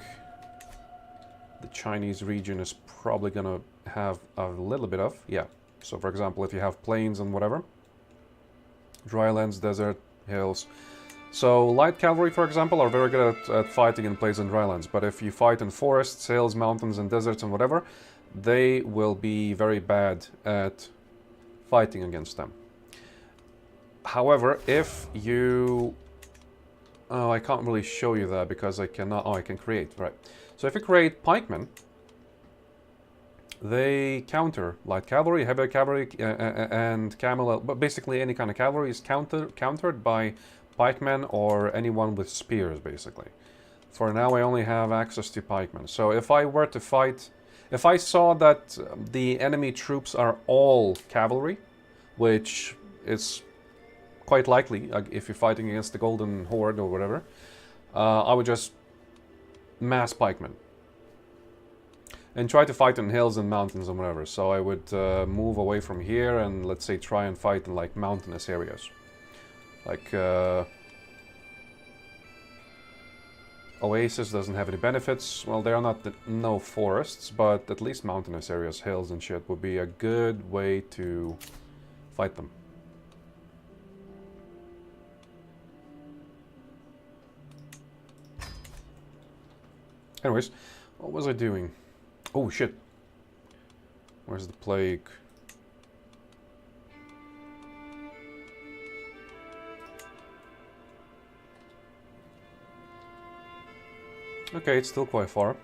the Chinese region is probably gonna have a little bit of. Yeah. So for example, if you have plains and whatever, dry lands, desert, hills. So light cavalry, for example, are very good at fighting in plains and dry lands. But if you fight in forests, hills, mountains, and deserts and whatever, they will be very bad at fighting against them. However, if you... Oh, I can't really show you that because I cannot... Oh, I can create, right. So if you create pikemen, they counter light cavalry, heavy cavalry, and camel... But basically any kind of cavalry is countered by pikemen or anyone with spears, basically. For now, I only have access to pikemen. So if I were to fight... If I saw that the enemy troops are all cavalry, which is quite likely if you're fighting against the Golden Horde or whatever, I would just mass pikemen and try to fight in hills and mountains and whatever. So I would move away from here and, let's say, try and fight in like mountainous areas, like Oasis doesn't have any benefits. Well, they are not no forests, but at least mountainous areas, hills and shit would be a good way to fight them. Anyways, what was I doing? Oh shit. Where's the plague? Okay, it's still quite far.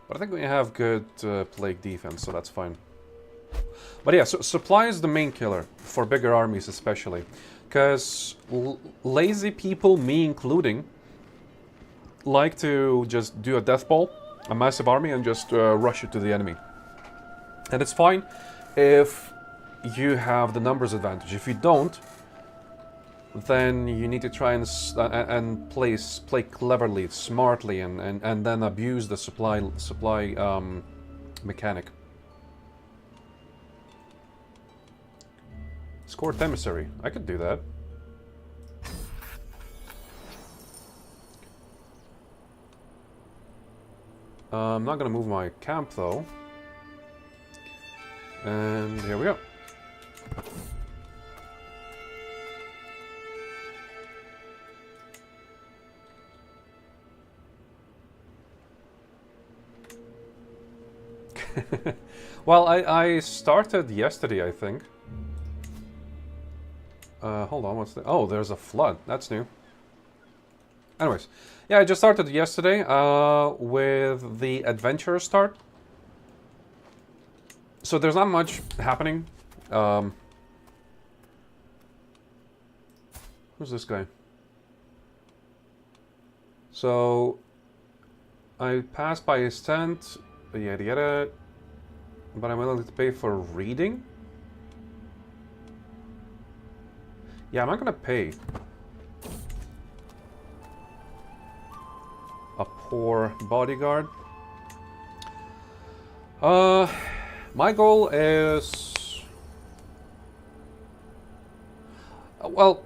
But I think we have good plague defense, so that's fine. But yeah, so supply is the main killer, for bigger armies especially. Because lazy people, me including, like to just do a death ball, a massive army, and just rush it to the enemy. And it's fine if you have the numbers advantage. If you don't, then you need to try and play cleverly, smartly, and then abuse the supply mechanic. Scored emissary. I could do that. I'm not gonna move my camp though. And here we go. Well, I started yesterday, I think. Hold on, what's the... Oh, there's a flood. That's new. Anyways, yeah, I just started yesterday with the adventure start. So there's not much happening. Who's this guy? So I passed by his tent, yada yada, but I'm willing to pay for reading. Yeah, I'm not gonna pay. poor bodyguard. My goal is... well,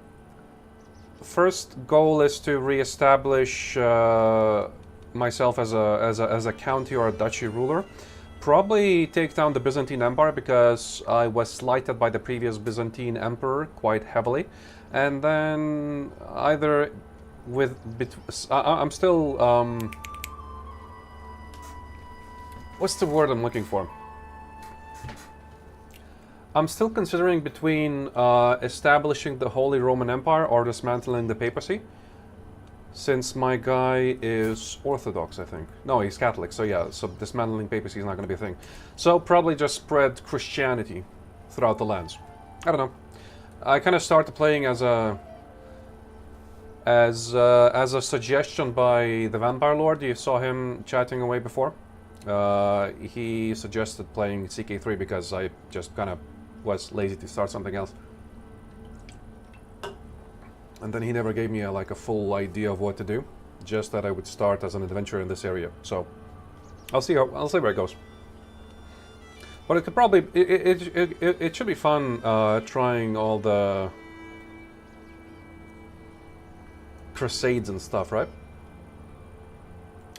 first goal is to re-establish myself as a county or a duchy ruler. Probably take down the Byzantine Empire because I was slighted by the previous Byzantine emperor quite heavily, and then either with I'm still what's the word I'm looking for? I'm still considering between establishing the Holy Roman Empire or dismantling the papacy. Since my guy is Orthodox, I think. No, he's Catholic, so yeah, so dismantling papacy is not going to be a thing. So probably just spread Christianity throughout the lands. I don't know. I kind of started playing as a suggestion by the Vampire Lord. You saw him chatting away before. He suggested playing CK3 because I just kind of was lazy to start something else. And then he never gave me a full idea of what to do, just that I would start as an adventurer in this area. So I'll see where it goes. But it could probably it should be fun trying all the crusades and stuff, right?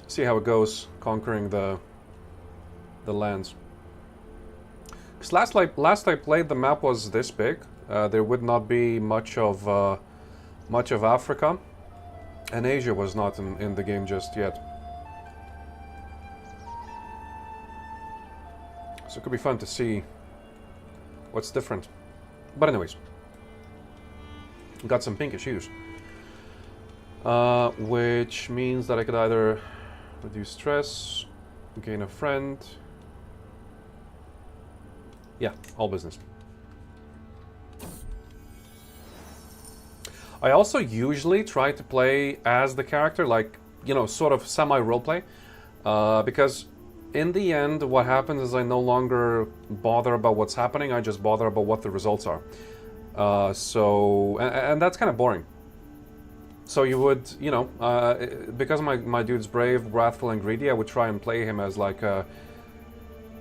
See how it goes conquering the lands. Because last I played, the map was this big. There would not be much of Africa, and Asia was not in the game just yet. So it could be fun to see what's different. But anyways, got some pinkish hues, which means that I could either reduce stress, gain a friend. Yeah, all business. I also usually try to play as the character, like, you know, sort of semi-roleplay, because in the end, what happens is I no longer bother about what's happening, I just bother about what the results are. And that's kind of boring. So you would, you know, because my dude's brave, wrathful, and greedy, I would try and play him as like a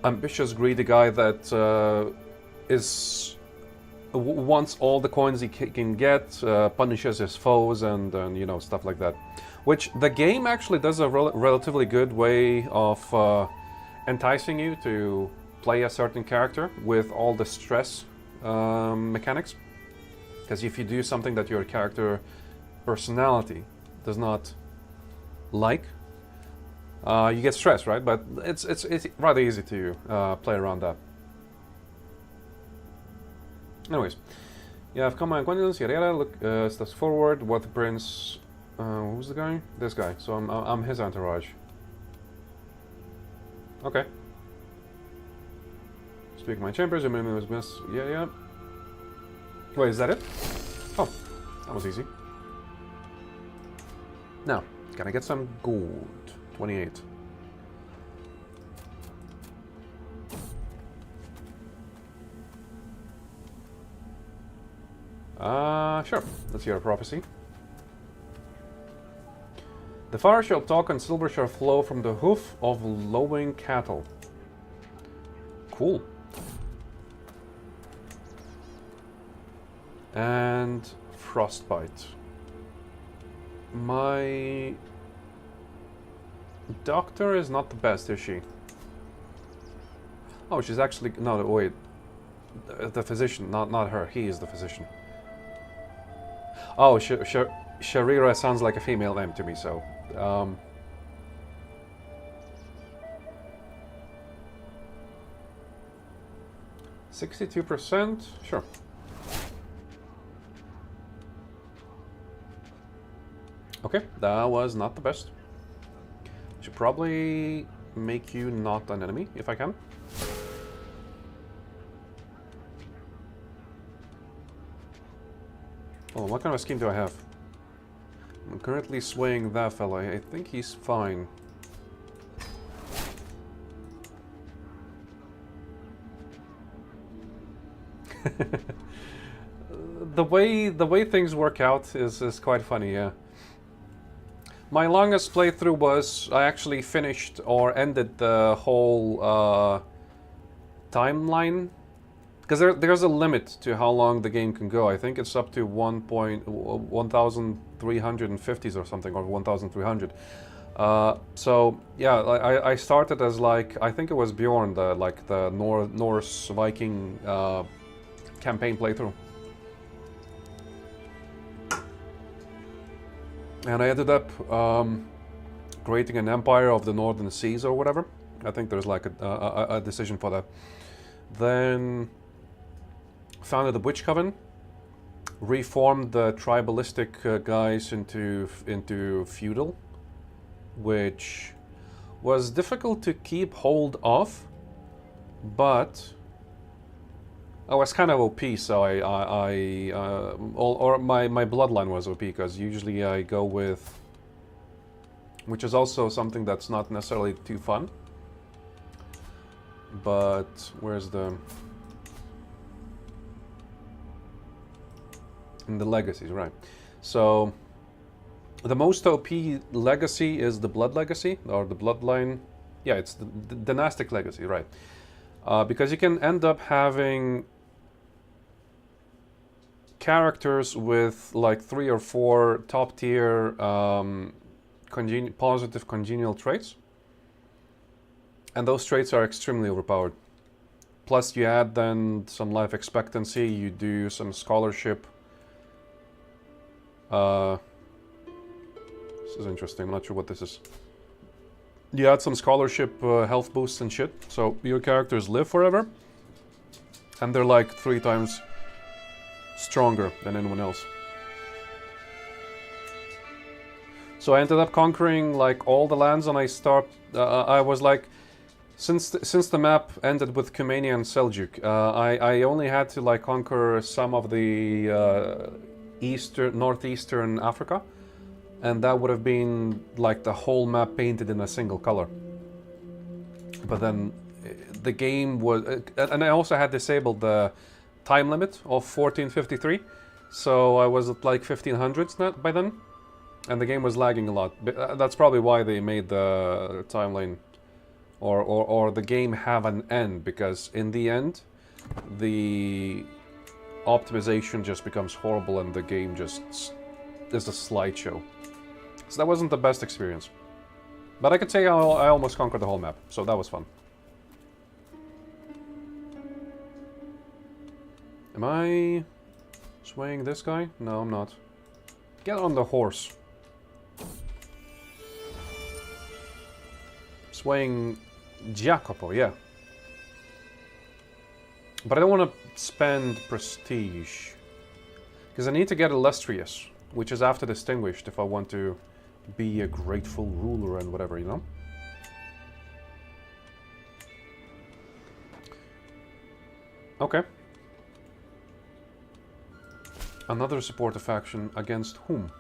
ambitious, greedy guy that wants all the coins he can get, punishes his foes, and you know, stuff like that. Which the game actually does a relatively good way of enticing you to play a certain character with all the stress mechanics. Because if you do something that your character personality does not like, you get stressed, right? But it's rather easy to play around that. Anyways, yeah, I've come my acquaintance, yada yada. Look, steps forward. What the prince? Who's the guy? This guy. So I'm his entourage. Okay. Speak my chambers. Your minimum was miss. Yeah, yeah. Wait, is that it? Oh, that was easy. Now, can I get some gold? 28. Sure. Let's hear a prophecy. The fire shall talk and silver shall flow from the hoof of lowing cattle. Cool. And frostbite. My doctor is not the best, is she? Oh, she's actually... No, wait. The physician, not her. He is the physician. Oh, Sharira sounds like a female name to me, so... 62%? Sure. Okay, that was not the best. Should probably make you not an enemy, if I can. Oh, what kind of scheme do I have? I'm currently swaying that fella. I think he's fine. The way things work out is quite funny, yeah. My longest playthrough was I actually finished or ended the whole timeline, because there's a limit to how long the game can go. I think it's up to 1,350s or something, or 1,300. So yeah, I started as like, I think it was Bjorn, the Norse Viking campaign playthrough. And I ended up creating an empire of the Northern Seas or whatever. I think there's like a decision for that. Then founded the Witch Coven, reformed the tribalistic guys into feudal, which was difficult to keep hold of, but I was kind of OP, so my bloodline was OP, because usually I go with, which is also something that's not necessarily too fun. But where's the in the legacies, right? So the most OP legacy is the blood legacy, or the bloodline. Yeah, it's the dynastic legacy, right? Because you can end up having characters with like 3 or 4 top tier positive congenial traits, and those traits are extremely overpowered. Plus you add then some life expectancy, you do some scholarship. This is interesting, I'm not sure what this is. You add some scholarship health boosts and shit, so your characters live forever, and they're like 3 times stronger than anyone else. So I ended up conquering like all the lands, and I was like, since the map ended with Cumania and Seljuk, I only had to like conquer some of the northeastern Africa, and that would have been like the whole map painted in a single color. But then the game was, and I also had disabled the time limit of 1453, so I was at like 1500s by then, and the game was lagging a lot. But that's probably why they made the timeline or the game have an end, because in the end the optimization just becomes horrible and the game just is a slideshow. So that wasn't the best experience, but I could say I almost conquered the whole map, so that was fun. Am I swaying this guy? No, I'm not. Get on the horse. Swaying Jacopo, yeah. But I don't want to spend prestige, because I need to get illustrious, which is after distinguished if I want to be a grateful ruler and whatever, you know? Okay. Another supporter faction against whom?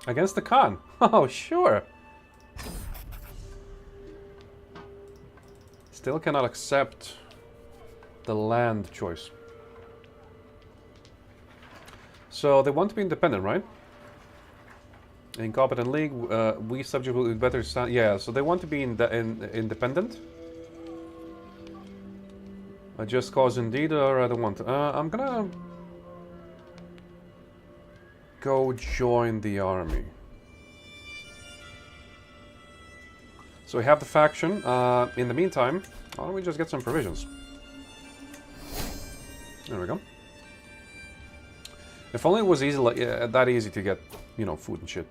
Against the Khan. Oh, sure. Still cannot accept the land choice. So they want to be independent, right? Incompetent league, we subject will be better stand. Yeah, so they want to be independent. A just cause indeed, or I don't want to. I'm gonna go join the army. So we have the faction. In the meantime, why don't we just get some provisions? There we go. If only it was easy, like that easy to get, you know, food and shit.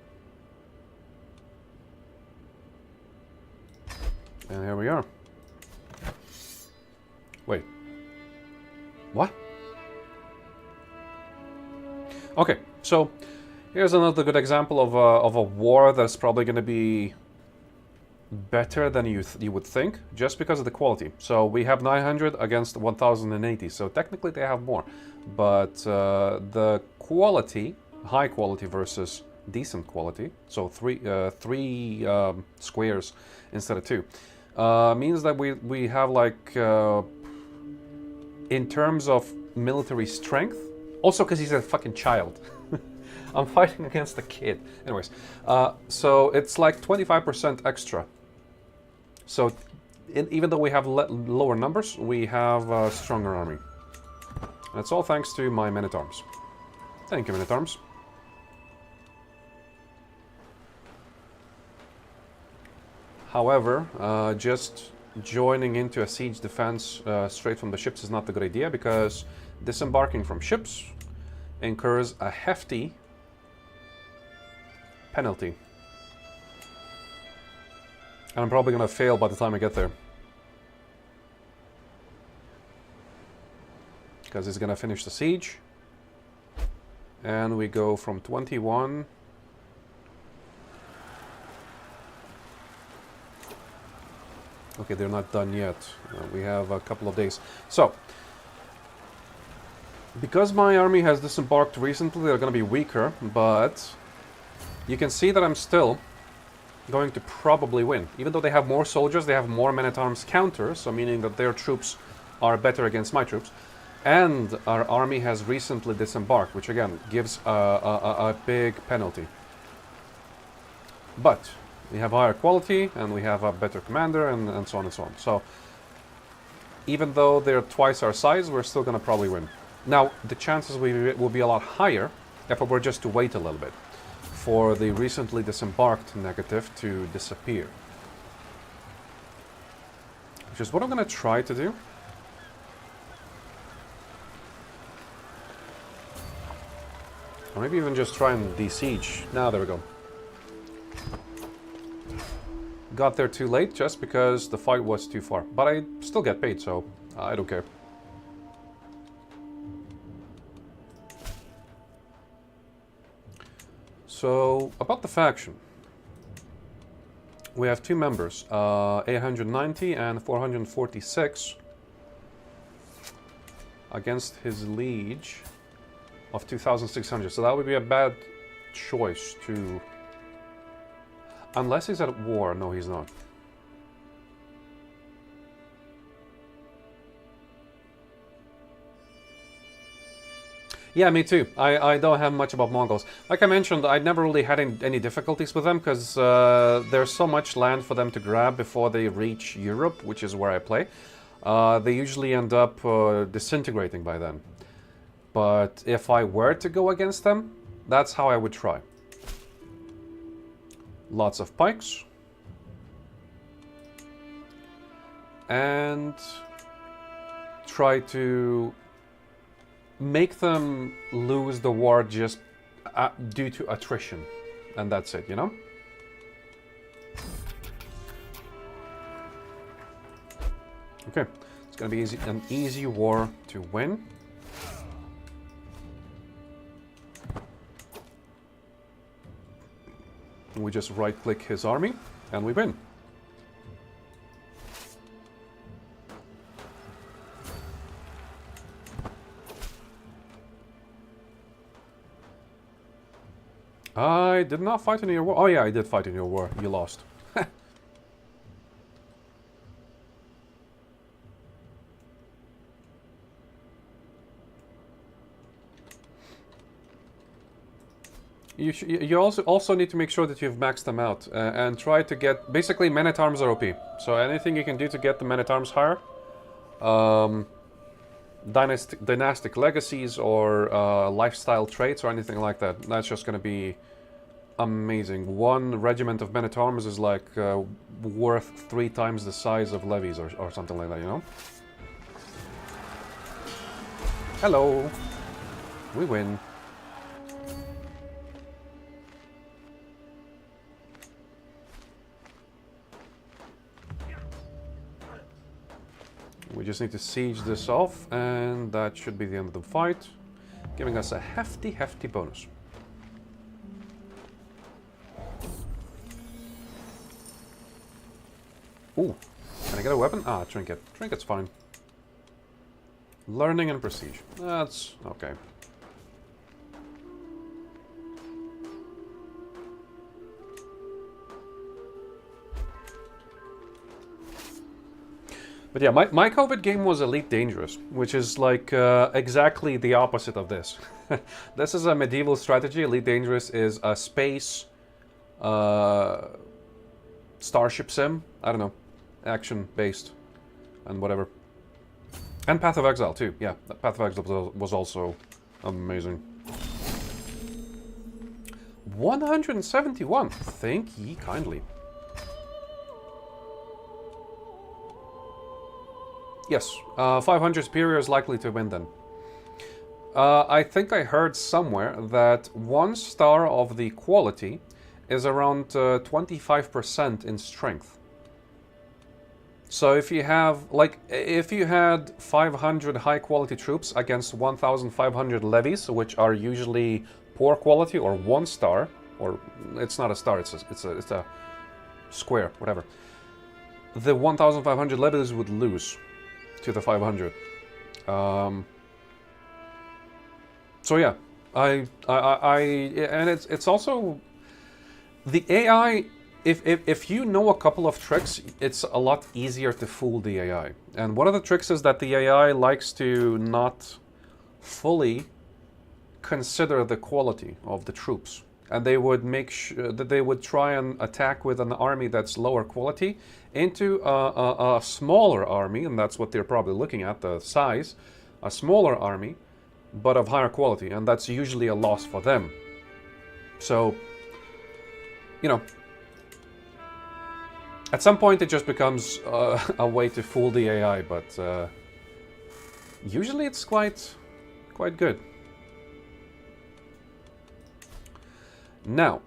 And here we are. Wait. What? Okay, so here's another good example of a war that's probably going to be better than you would think, just because of the quality. So we have 900 against 1080, so technically they have more, but the quality, high quality versus decent quality, so three squares instead of 2, means that we have like in terms of military strength, also because he's a fucking child. I'm fighting against a kid. Anyways, so it's like 25% extra. So even though we have lower numbers, we have a stronger army. And it's all thanks to my men-at-arms. Thank you, men-at-arms. However, just joining into a siege defense straight from the ships is not a good idea, because disembarking from ships incurs a hefty penalty. And I'm probably going to fail by the time I get there. Because it's going to finish the siege. And we go from 21... Okay, they're not done yet. We have a couple of days. So, because my army has disembarked recently, they're going to be weaker, but you can see that I'm still going to probably win. Even though they have more soldiers, they have more men-at-arms counters, so meaning that their troops are better against my troops. And our army has recently disembarked, which again gives a big penalty. But we have higher quality, and we have a better commander, and so on and so on. So, even though they're twice our size, we're still going to probably win. Now, the chances will be a lot higher if we were just to wait a little bit for the recently disembarked negative to disappear. Which is what I'm going to try to do. Or maybe even just try and de-siege. Now, there we go. Got there too late just because the fight was too far. But I still get paid, so I don't care. So, about the faction. We have two members, 890 and 446, against his liege of 2,600. So that would be a bad choice to... Unless he's at war. No, he's not. Yeah, me too. I don't have much about Mongols. Like I mentioned, I never really had any difficulties with them, because there's so much land for them to grab before they reach Europe, which is where I play. They usually end up disintegrating by then. But if I were to go against them, that's how I would try. Lots of pikes. And try to make them lose the war just due to attrition. And that's it, you know? Okay, it's gonna be an easy war to win. We just right-click his army, and we win. I did not fight in your war. Oh yeah, I did fight in your war. You lost. You also need to make sure that you've maxed them out and try to get... Basically, men-at-arms are OP. So anything you can do to get the men-at-arms higher, dynastic legacies or lifestyle traits or anything like that, that's just going to be amazing. One regiment of men-at-arms is like worth 3 times the size of levies or something like that, you know? Hello! We win. We just need to siege this off, and that should be the end of the fight, giving us a hefty, hefty bonus. Ooh, can I get a weapon? Ah, trinket. Trinket's fine. Learning and prestige. That's okay. But yeah, my COVID game was Elite Dangerous, which is like exactly the opposite of this. This is a medieval strategy. Elite Dangerous is a space starship sim. I don't know, action based and whatever. And Path of Exile too. Yeah, Path of Exile was also amazing. 171. Thank ye kindly. Yes, 500 superior is likely to win then. I think I heard somewhere that 1 star of the quality is around 25% in strength. So if you have, like, if you had 500 high quality troops against 1,500 levies, which are usually poor quality or 1 star, or it's not a star, it's a square, whatever. The 1,500 levies would lose to the 500. So yeah, and it's also the AI. If you know a couple of tricks, it's a lot easier to fool the AI. And one of the tricks is that the AI likes to not fully consider the quality of the troops, and they would make sure that they would try and attack with an army that's lower quality into a smaller army, and that's what they're probably looking at, the size, a smaller army, but of higher quality, and that's usually a loss for them. So, you know, at some point it just becomes a way to fool the AI, but usually it's quite good. Now,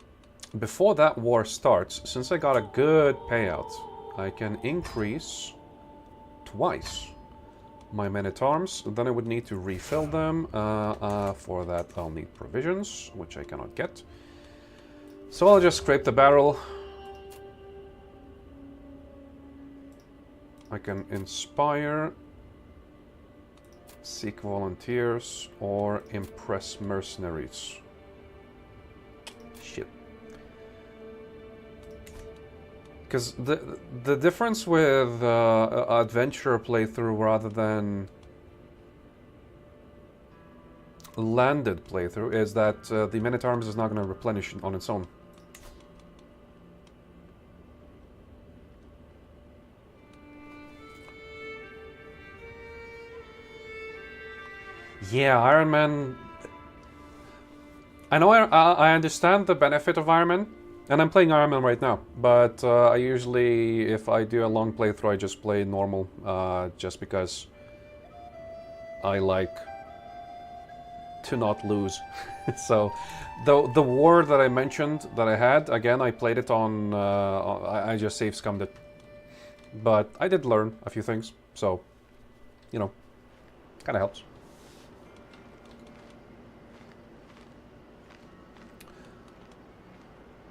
before that war starts, since I got a good payout, I can increase twice my men-at-arms. Then I would need to refill them. For that I'll need provisions, which I cannot get. So I'll just scrape the barrel. I can inspire, seek volunteers, or impress mercenaries. Shit. Because the difference with adventure playthrough rather than landed playthrough is that the men-at-arms is not going to replenish on its own. Yeah, Iron Man. I know I understand the benefit of Iron Man, and I'm playing Iron Man right now. But I usually, if I do a long playthrough, I just play normal, just because I like to not lose. So, the war that I mentioned that I had, again, I played it on. I just save scummed it, but I did learn a few things. So, you know, kind of helps.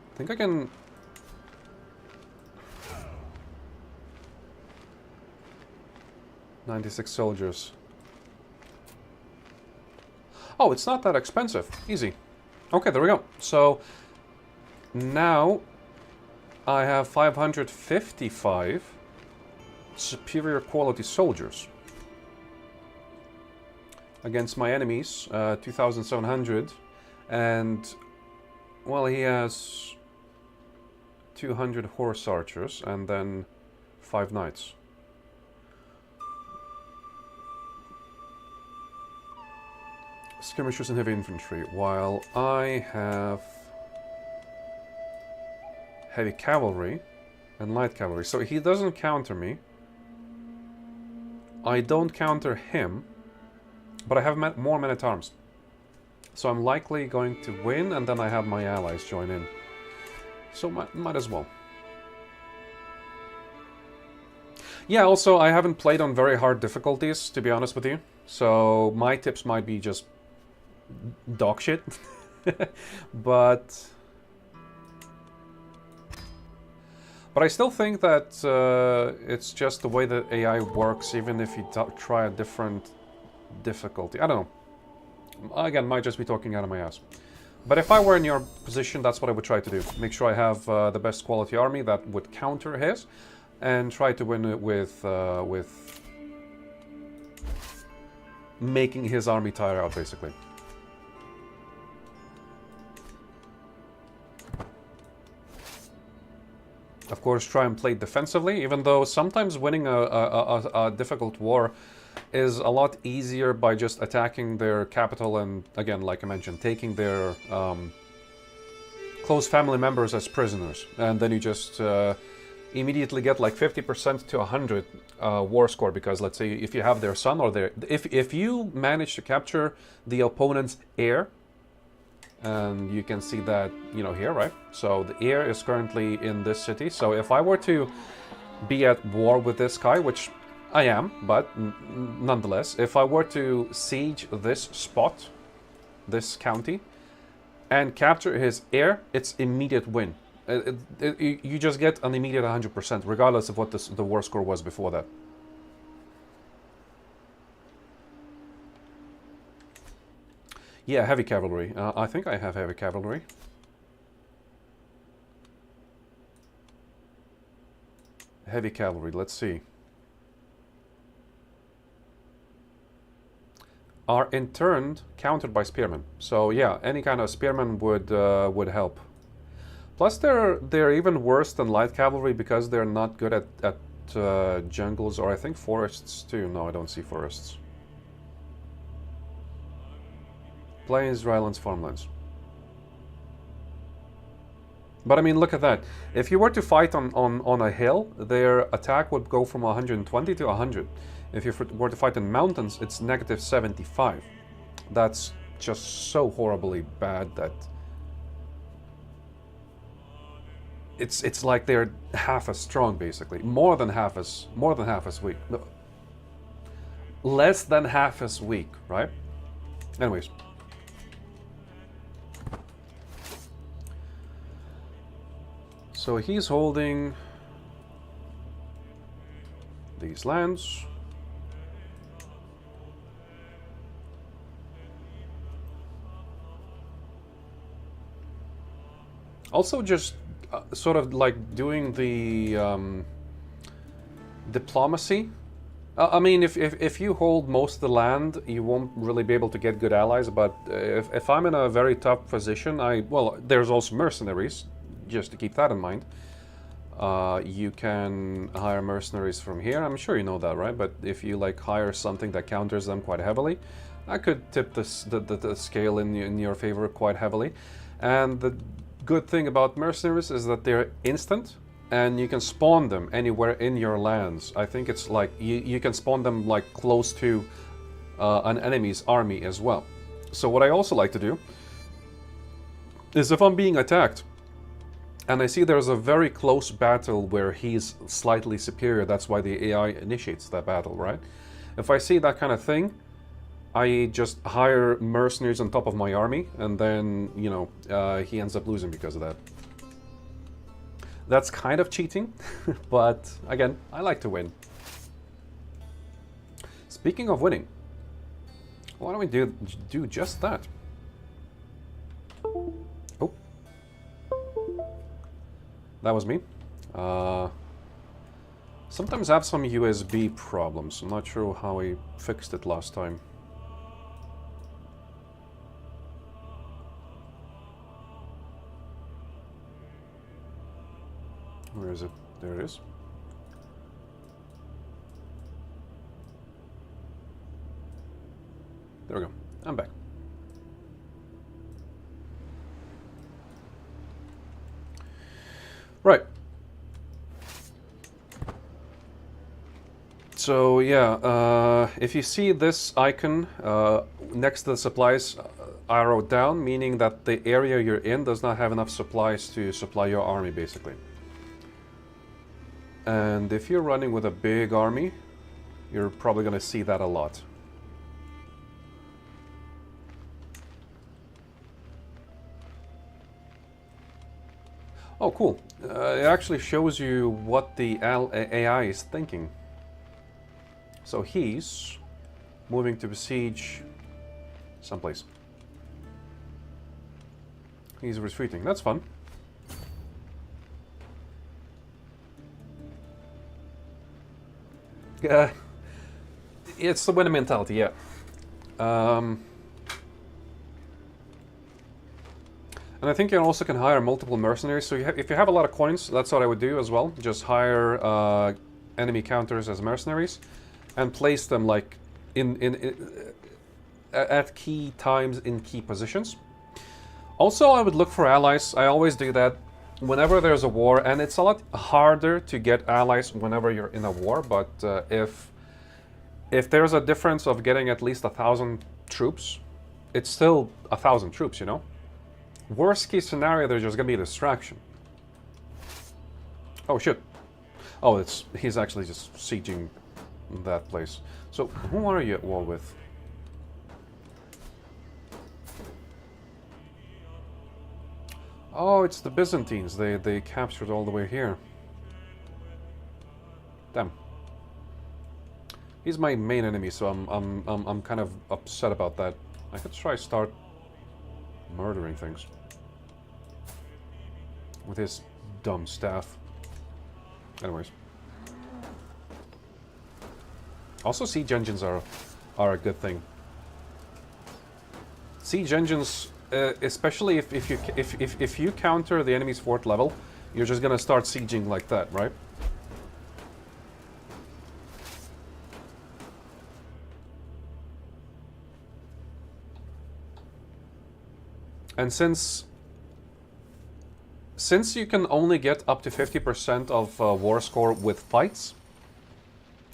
I think I can... $96 soldiers. Oh, it's not that expensive. Easy. Okay, there we go. So, now I have 555 superior quality soldiers. Against my enemies, 2,700. And, well, he has 200 horse archers, and then 5 knights. Skirmishers and heavy infantry, while I have heavy cavalry and light cavalry. So he doesn't counter me. I don't counter him, but I have more men-at-arms. So I'm likely going to win, and then I have my allies join in. So might as well. Yeah, also, I haven't played on very hard difficulties, to be honest with you. So my tips might be just dog shit. But I still think that it's just the way that AI works, even if you try a different difficulty. I don't know. Again, might just be talking out of my ass. But if I were in your position, that's what I would try to do. Make sure I have the best quality army that would counter his, and try to win it with making his army tire out, basically. of course, try and play defensively, even though sometimes winning a difficult war is a lot easier by just attacking their capital and, again, like I mentioned, taking their close family members as prisoners. And then you just immediately get like 50% to 100 war score, because let's say if you have their son or their... If you manage to capture the opponent's heir, and you can see that, you know, here, right? So the heir is currently in this city. So if I were to be at war with this guy, which I am, but nonetheless, if I were to siege this spot, this county, and capture his heir, it's immediate win. You just get an immediate 100%, regardless of what the war score was before that. Yeah, heavy cavalry. I think I have heavy cavalry. Heavy cavalry, let's see. Are in turn countered by spearmen. So yeah, any kind of spearmen would help. Plus they're even worse than light cavalry because they're not good at jungles, or I think forests too. No, I don't see forests. Plains, drylands, farmlands. But I mean, look at that. If you were to fight on a hill, their attack would go from 120 to 100. If you were to fight in mountains, it's negative 75. That's just so horribly bad that it's like they're half as strong, basically. More than half as weak. No, less than half as weak, right? Anyways. So he's holding these lands. Also just sort of like doing the diplomacy. I mean, if you hold most of the land, you won't really be able to get good allies, but if I'm in a very tough position, well, there's also mercenaries, just to keep that in mind. You can hire mercenaries from here. I'm sure you know that, right? But if you like hire something that counters them quite heavily, I could tip the scale in your favor quite heavily. And the good thing about mercenaries is that they're instant, and you can spawn them anywhere in your lands. I think it's like you can spawn them like close to an enemy's army as well. So what I also like to do is, if I'm being attacked and I see there's a very close battle where he's slightly superior, that's why the AI initiates that battle, right? If I see that kind of thing, I just hire mercenaries on top of my army, and then, you know, he ends up losing because of that. That's kind of cheating, but again, I like to win. Speaking of winning, why don't we do just that? Oh. That was me. Sometimes I have some USB problems. I'm not sure how I fixed it last time. Where is it? There it is. There we go. I'm back. Right. So yeah, if you see this icon next to the supplies arrow down, meaning that the area you're in does not have enough supplies to supply your army, basically. And if you're running with a big army, you're probably going to see that a lot. Oh, cool. It actually shows you what the AI is thinking. So he's moving to besiege someplace. He's retreating. That's fun. It's the winner mentality, yeah. And I think you also can hire multiple mercenaries. So if you have a lot of coins, that's what I would do as well. Just hire enemy counters as mercenaries, and place them like at key times in key positions. Also, I would look for allies. I always do that whenever there's a war, and it's a lot harder to get allies whenever you're in a war. But if there's a difference of getting at least 1,000 troops, it's still 1,000 troops, you know? Worst case scenario, there's just gonna be a distraction. Oh shit. Oh, he's actually just sieging that place. So, who are you at war with? Oh, it's the Byzantines. They captured all the way here. Damn. He's my main enemy, so I'm kind of upset about that. I could try start murdering things with his dumb staff. Anyways. Also, siege engines are a good thing. Siege engines, especially if you counter the enemy's fort level, you're just gonna start sieging like that, right? And since you can only get up to 50% of war score with fights,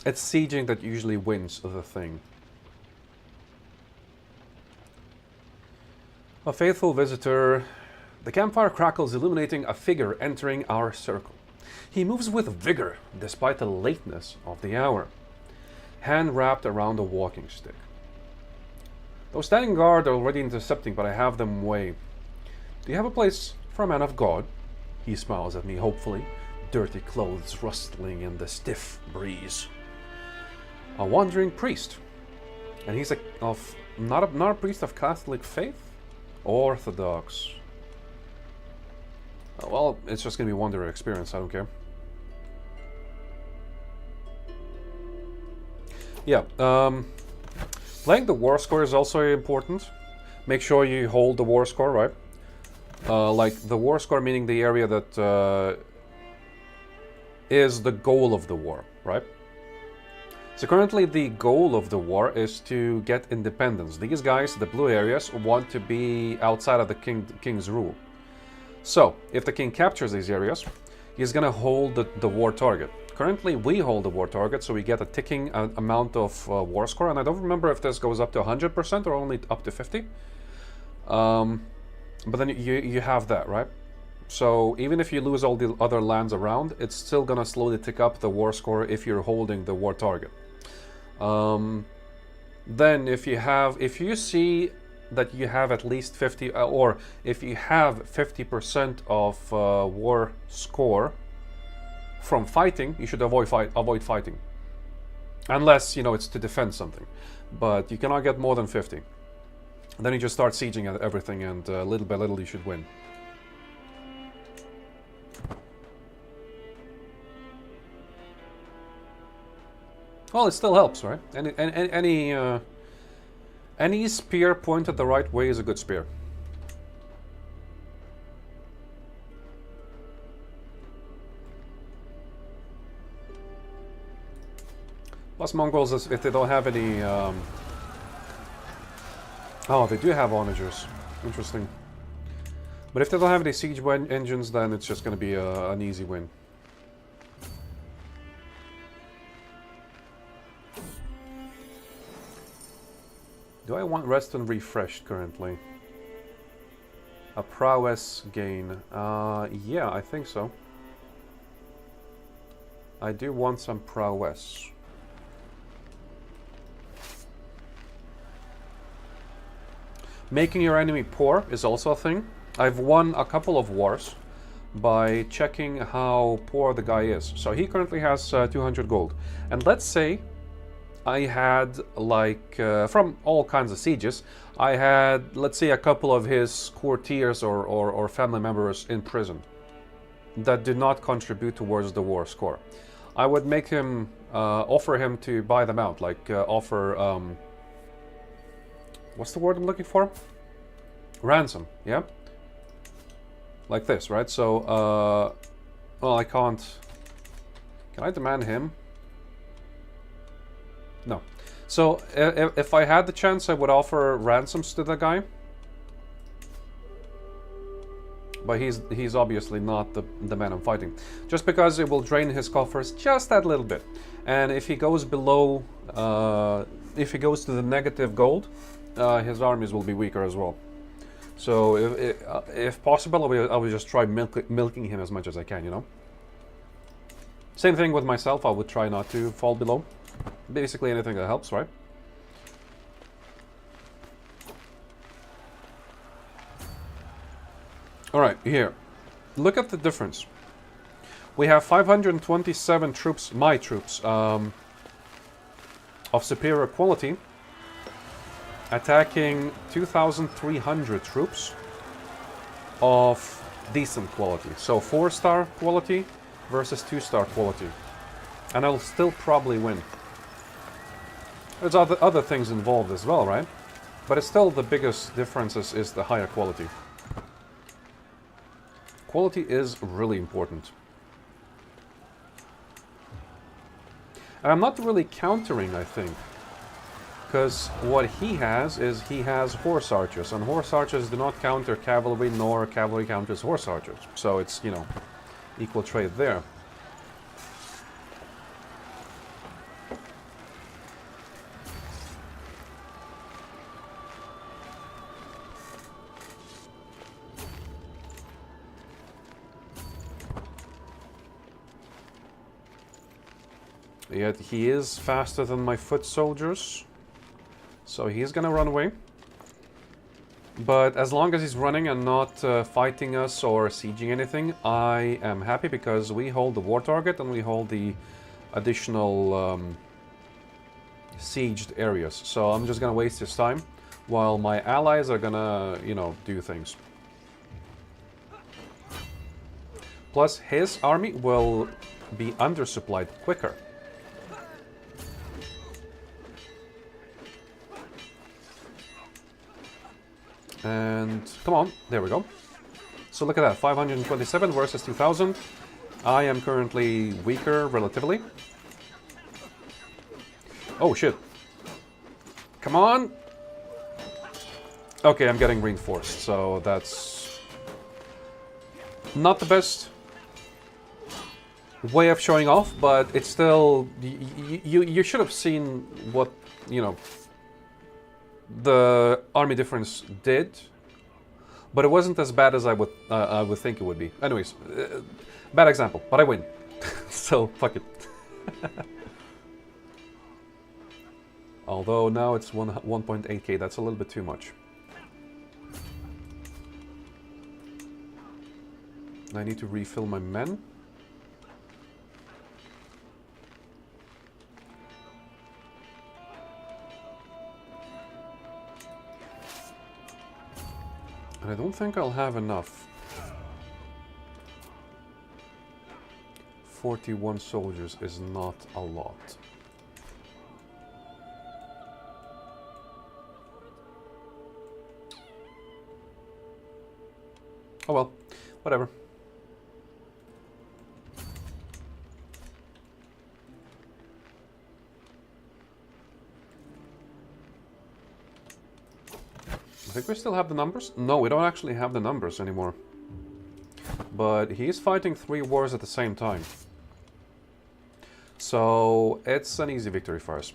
it's sieging that usually wins the thing. A faithful visitor. The campfire crackles, illuminating a figure entering our circle. He moves with vigor, despite the lateness of the hour, hand wrapped around a walking stick. Those standing guard are already intercepting, but I have them way. Do you have a place for a man of God? He smiles at me hopefully, dirty clothes rustling in the stiff breeze. A wandering priest. And he's not a priest of Catholic faith? Orthodox. Well, it's just gonna be wanderer experience, I don't care. Yeah, playing the war score is also important. Make sure you hold the war score, right? Like the war score meaning the area that is the goal of the war, right? So currently the goal of the war is to get independence. These guys, the blue areas, want to be outside of the king's rule. So, if the king captures these areas, he's gonna hold the war target. Currently we hold the war target, so we get a ticking amount of war score, and I don't remember if this goes up to 100% or only up to 50. But then you have that, right? So even if you lose all the other lands around, it's still gonna slowly tick up the war score if you're holding the war target. Then if you see that you have at least 50, or if you have 50% of war score from fighting, you should avoid fighting, unless you know it's to defend something. But you cannot get more than 50. And then you just start sieging at everything, and little by little you should win. Well, it still helps, right? Any spear pointed the right way is a good spear. Plus Mongols, if they don't have any... Oh, they do have onagers. Interesting. But if they don't have any siege engines, then it's just going to be an easy win. Do I want Redstone refreshed currently? A prowess gain. Yeah, I think so. I do want some prowess. Making your enemy poor is also a thing. I've won a couple of wars by checking how poor the guy is. So he currently has 200 gold. And let's say I had, like, from all kinds of sieges, I had, let's say, a couple of his courtiers or family members in prison that did not contribute towards the war score. I would make him, offer him to buy them out, like offer, what's the word I'm looking for? Ransom, yeah? like this, right? So, well, I can't... Can I demand him? No. So, if I had the chance, I would offer ransoms to the guy. But he's obviously not the man I'm fighting. Just because it will drain his coffers just that little bit. And if he goes below... if he goes to the negative gold, his armies will be weaker as well. So, if possible, I will just try milking him as much as I can, you know? Same thing with myself, I would try not to fall below. Basically anything that helps, right? Alright, here. Look at the difference. We have 527 troops, my troops, of superior quality, attacking 2,300 troops of decent quality. So 4-star quality versus 2-star quality. And I'll still probably win. There's other things involved as well, right? But it's still the biggest difference is the higher quality. Quality is really important. And I'm not really countering, I think. Because what he has is he has horse archers. And horse archers do not counter cavalry, nor cavalry counters horse archers. So it's, you know, equal trade there. Yet he is faster than my foot soldiers. So he's gonna run away. But as long as he's running and not fighting us or sieging anything, I am happy because we hold the war target and we hold the additional sieged areas. So I'm just gonna waste his time while my allies are gonna, you know, do things. Plus his army will be undersupplied quicker. And come on, there we go. So look at that, 527 versus 2000. I am currently weaker relatively. Oh shit. Come on. Okay, I'm getting reinforced, so that's not the best way of showing off, but it's still, you should have seen what, you know, the army difference did, but it wasn't as bad as I would think it would be. Anyways, bad example, but I win, so fuck it. Although now it's 1.8k, that's a little bit too much. I need to refill my men. And I don't think I'll have enough. 41 soldiers is not a lot. Oh well, whatever. I think we still have the numbers? No, we don't actually have the numbers anymore. But he's fighting 3 wars at the same time. So it's an easy victory for us.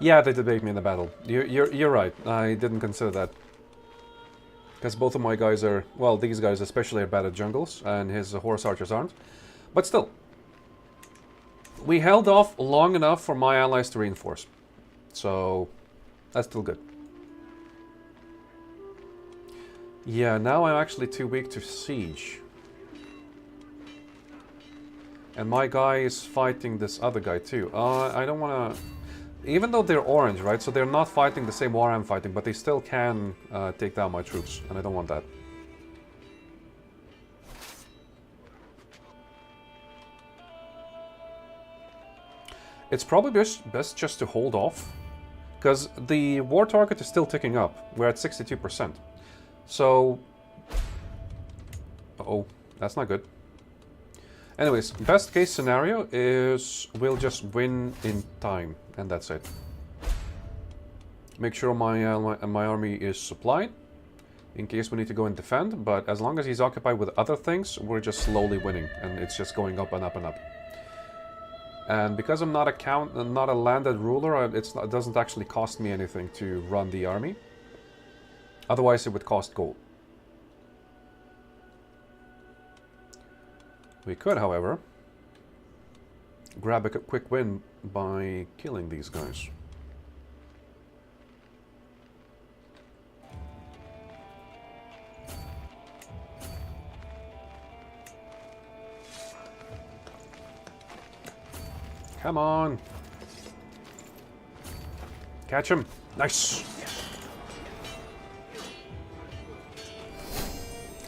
Yeah, they debate me in the battle. You're right. I didn't consider that. Because both of my guys are... Well, these guys especially are bad at jungles, and his horse archers aren't. But still. We held off long enough for my allies to reinforce. So, that's still good. Yeah, now I'm actually too weak to siege. And my guy is fighting this other guy too. I don't want to... Even though they're orange, right? So they're not fighting the same war I'm fighting, but they still can take down my troops. And I don't want that. it's probably best just to hold off, because the war target is still ticking up. We're at 62%. So... Uh-oh, that's not good. Anyways, best case scenario is we'll just win in time, and that's it. Make sure my army is supplied, in case we need to go and defend, but as long as he's occupied with other things, we're just slowly winning, and it's just going up and up and up. And because I'm not a landed ruler, it doesn't actually cost me anything to run the army. Otherwise, it would cost gold. We could, however, grab a quick win by killing these guys. Come on. Catch him. Nice.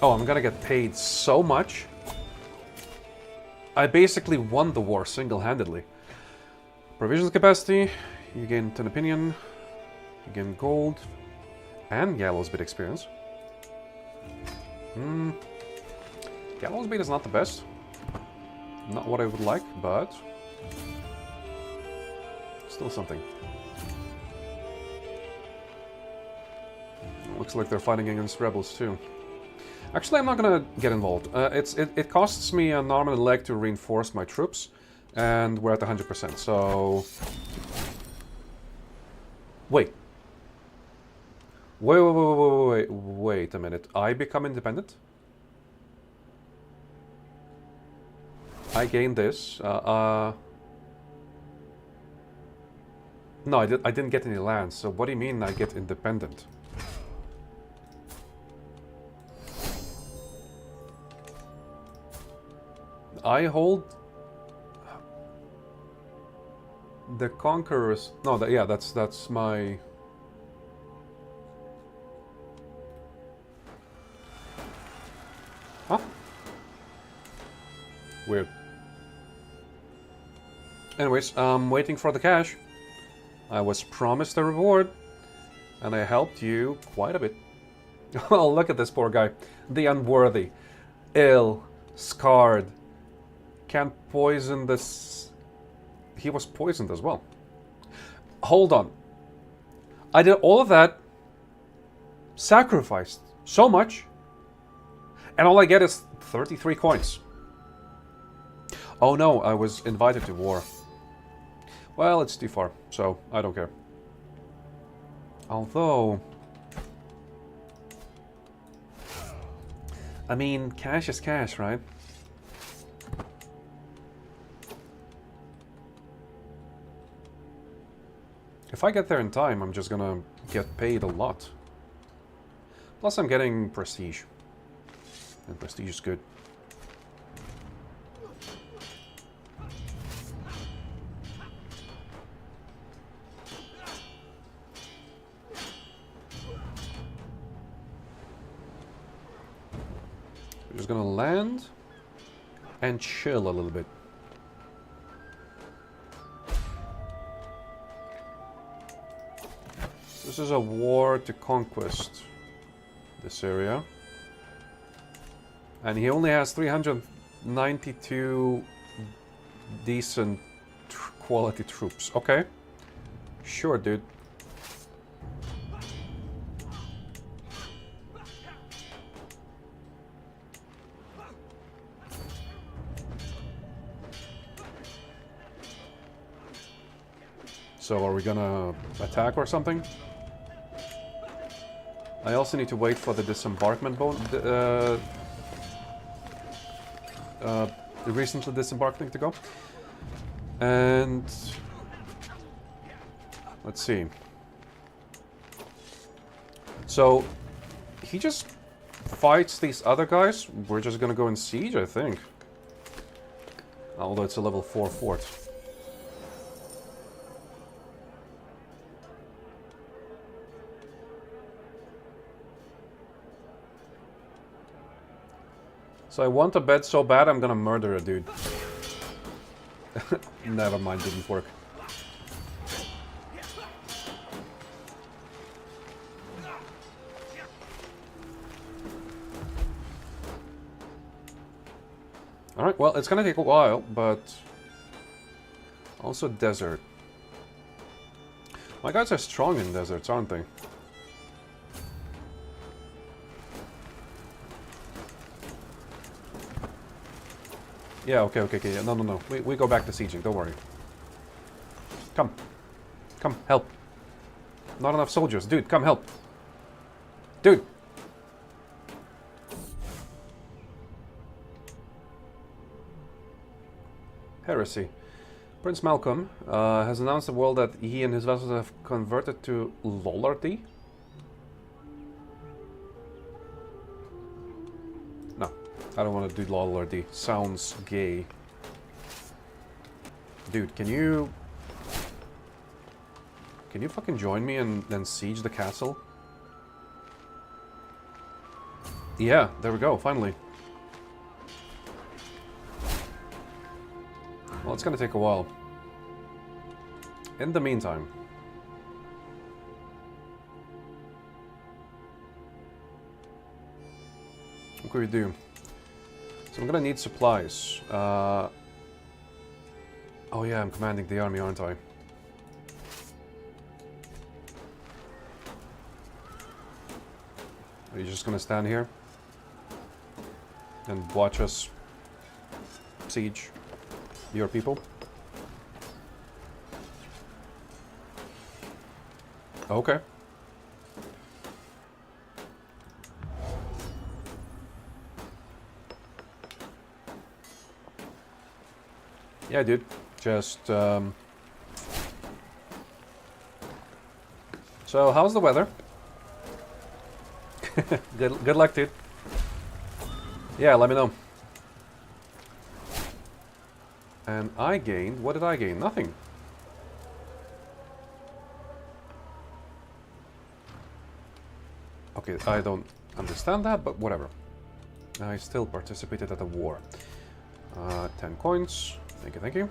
Oh, I'm gonna get paid so much. I basically won the war single-handedly. Provisions capacity, you gain 10 opinion, you gain gold, and gallows bit experience. Gallows bit is not the best. Not what I would like, but still something. Looks like they're fighting against rebels too. Actually, I'm not gonna get involved. It costs me an arm and a leg to reinforce my troops, and we're at 100%, so... Wait a minute. I become independent? I gain this. No, I didn't get any land, so what do you mean I get independent? I hold the conquerors. No, yeah, that's my. Huh? Weird. Anyways, I'm waiting for the cash. I was promised a reward, and I helped you quite a bit. Oh, look at this poor guy. The unworthy, ill, scarred. Can't poison this. He was poisoned as well. Hold on. I did all of that, sacrificed so much, and all I get is 33 coins. Oh no, I was invited to war. Well, it's too far, so I don't care. Although... I mean, cash is cash, right? If I get there in time, I'm just gonna get paid a lot. Plus I'm getting prestige. And prestige is good. We're just gonna land and chill a little bit. This is a war to conquest this area. And he only has 392 decent quality troops. Okay. Sure, dude. So are we gonna attack or something? I also need to wait for the disembarkment the recently disembarked thing to go. And let's see. So he just fights these other guys. We're just gonna go in siege, I think. Although it's a level 4 fort. So I want a bed so bad I'm gonna murder a dude. Never mind, didn't work. Alright, well, it's gonna take a while, but... Also desert. My guys are strong in deserts, aren't they? Yeah, okay. Yeah, no. We go back to sieging, don't worry. Come. Come, help. Not enough soldiers. Dude, come help. Dude! Heresy. Prince Malcolm has announced to the world that he and his vassals have converted to Lollardy. No, I don't want to do Lollardy. Sounds gay. Dude, can you fucking join me and then siege the castle? Yeah, there we go, finally. Well, it's gonna take a while. In the meantime... what can we do? So I'm gonna need supplies. Oh yeah, I'm commanding the army, aren't I? Are you just gonna stand here? And watch us siege your people? Okay. Yeah, dude. Just, So, how's the weather? Good luck, dude. Yeah, let me know. And I gained... what did I gain? Nothing. Okay, I don't understand that, but whatever. I still participated at the war. 10 coins. Thank you.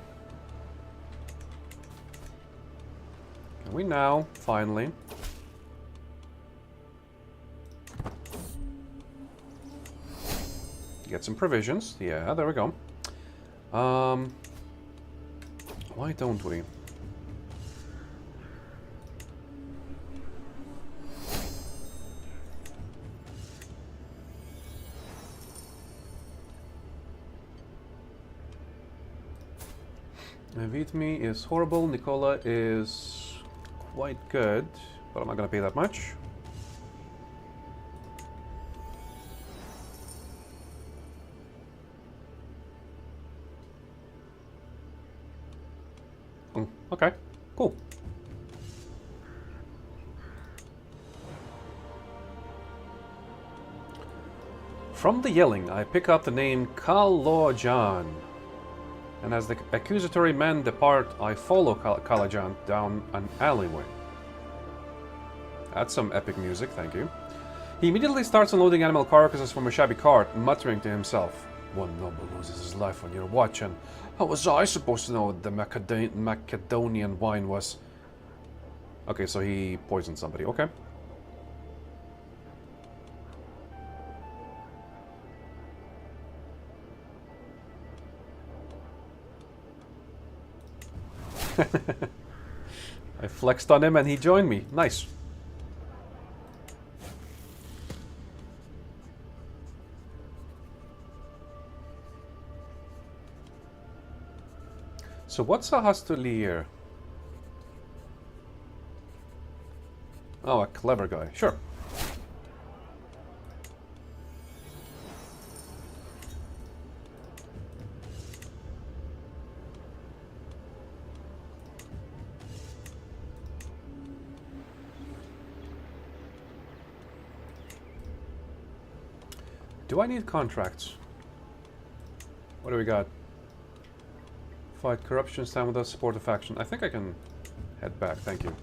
Can we now, finally... get some provisions? Yeah, there we go. Why don't we? Vitmi is horrible, Nicola is quite good, but I'm not gonna pay that much. Okay, cool. From the yelling, I pick up the name Kalojan. And as the accusatory men depart, I follow Kalajan down an alleyway. That's some epic music, thank you. He immediately starts unloading animal carcasses from a shabby cart, muttering to himself. One noble loses his life on your watch, and how was I supposed to know what the Macedonian wine was? Okay, so he poisoned somebody, okay. I flexed on him and he joined me. Nice. So what's a hostilier? Oh, a clever guy. Sure. Do I need contracts? What do we got? Fight corruption, stand with us, support the faction. I think I can head back, thank you.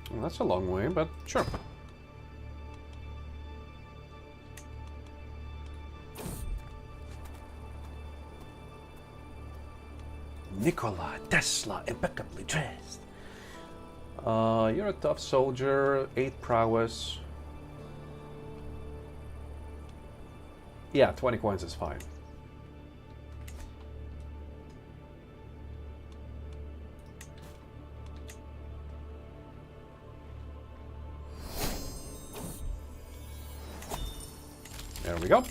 Well, that's a long way, but sure. Nikola Tesla, impeccably dressed. You're a tough soldier, 8 prowess. Yeah, 20 coins is fine. There we go.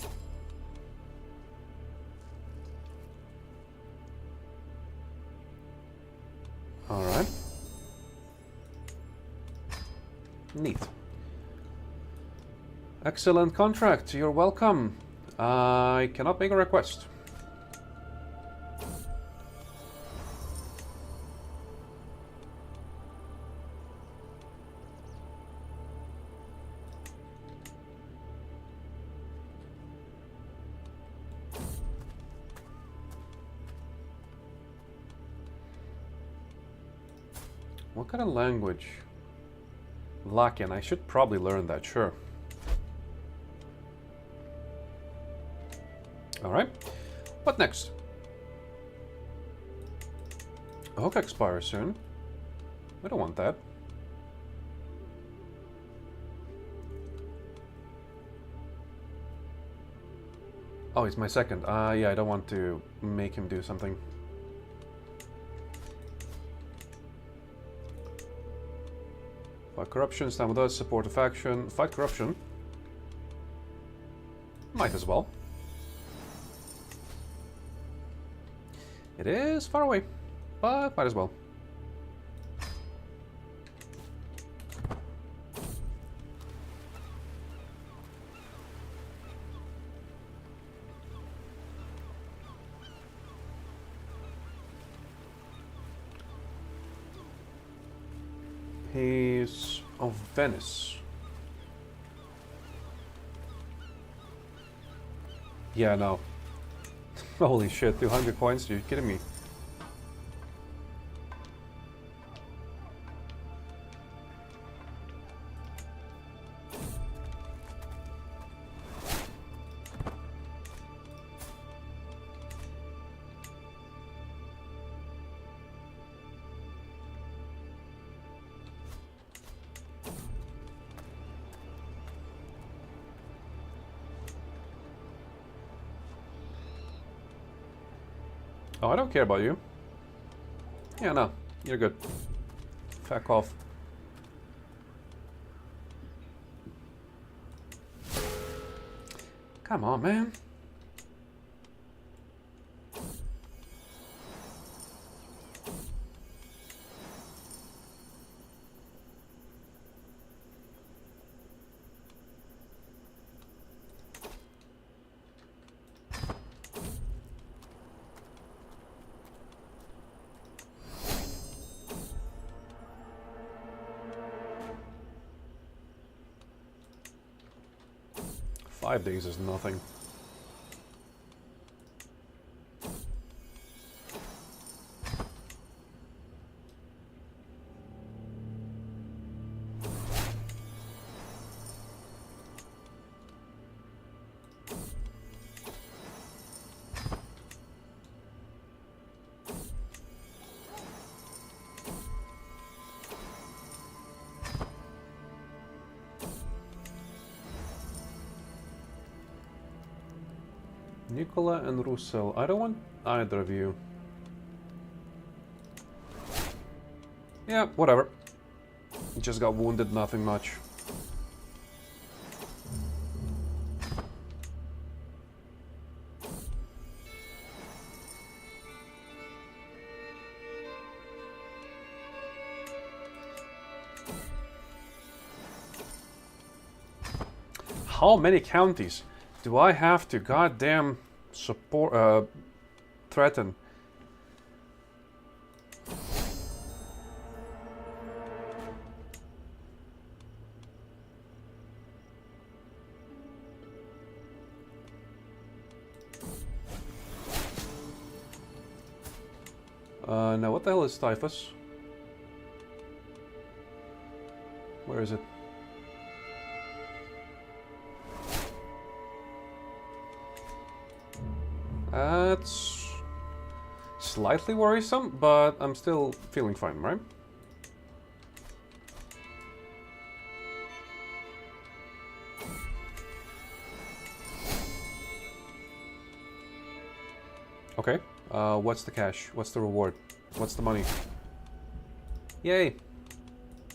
All right. Neat. Excellent contract. You're welcome. I cannot make a request. What kind of language? Lakian. I should probably learn that, sure. Alright. What next? A hook expires soon. We don't want that. Oh, he's my second. Yeah, I don't want to make him do something. Fight corruption, stand with us, support a faction. Fight corruption. Might as well. It is far away, but might as well. Peace of Venice. Yeah, no. Holy shit, 200 coins? You're kidding me. Oh, I don't care about you. Yeah, no. You're good. Fuck off. Come on, man. Five days is nothing. Nicola and Russell. I don't want either of you. Yeah, whatever. Just got wounded, nothing much. How many counties do I have to goddamn support, threaten? Now what the hell is typhus? Where is it? That's... Slightly worrisome, but I'm still feeling fine, right? Okay, what's the cash? What's the reward? What's the money? Yay!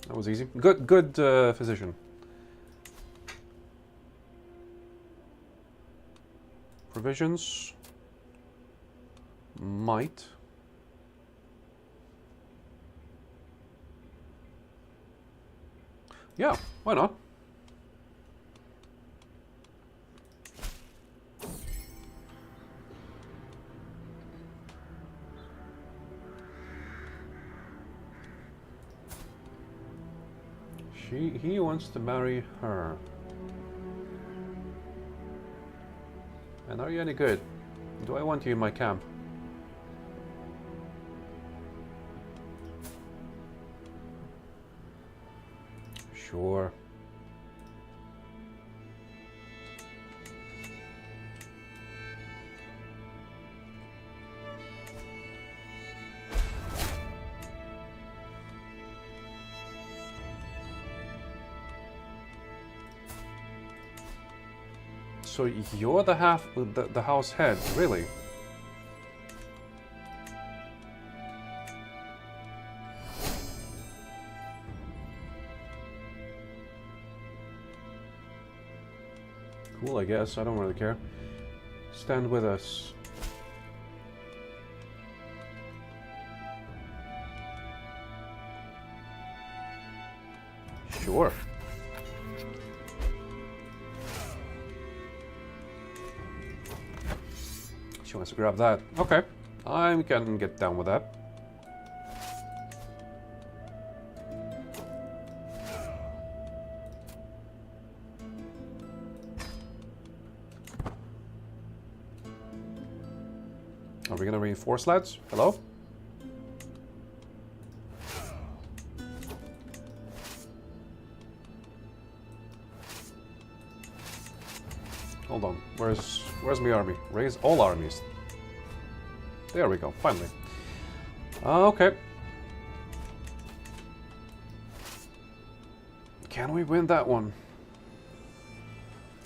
That was easy. Good, physician. Provisions. Might. Yeah, why not? He wants to marry her. And are you any good? Do I want you in my camp? Sure. So you're the the house head, really? Cool, I guess. I don't really care. Stand with us. Sure. She wants to grab that. Okay. I can get down with that. Are we gonna reinforce, lads? Hello? Hold on. Where's my army? Raise all armies. There we go. Finally. Okay. Can we win that one?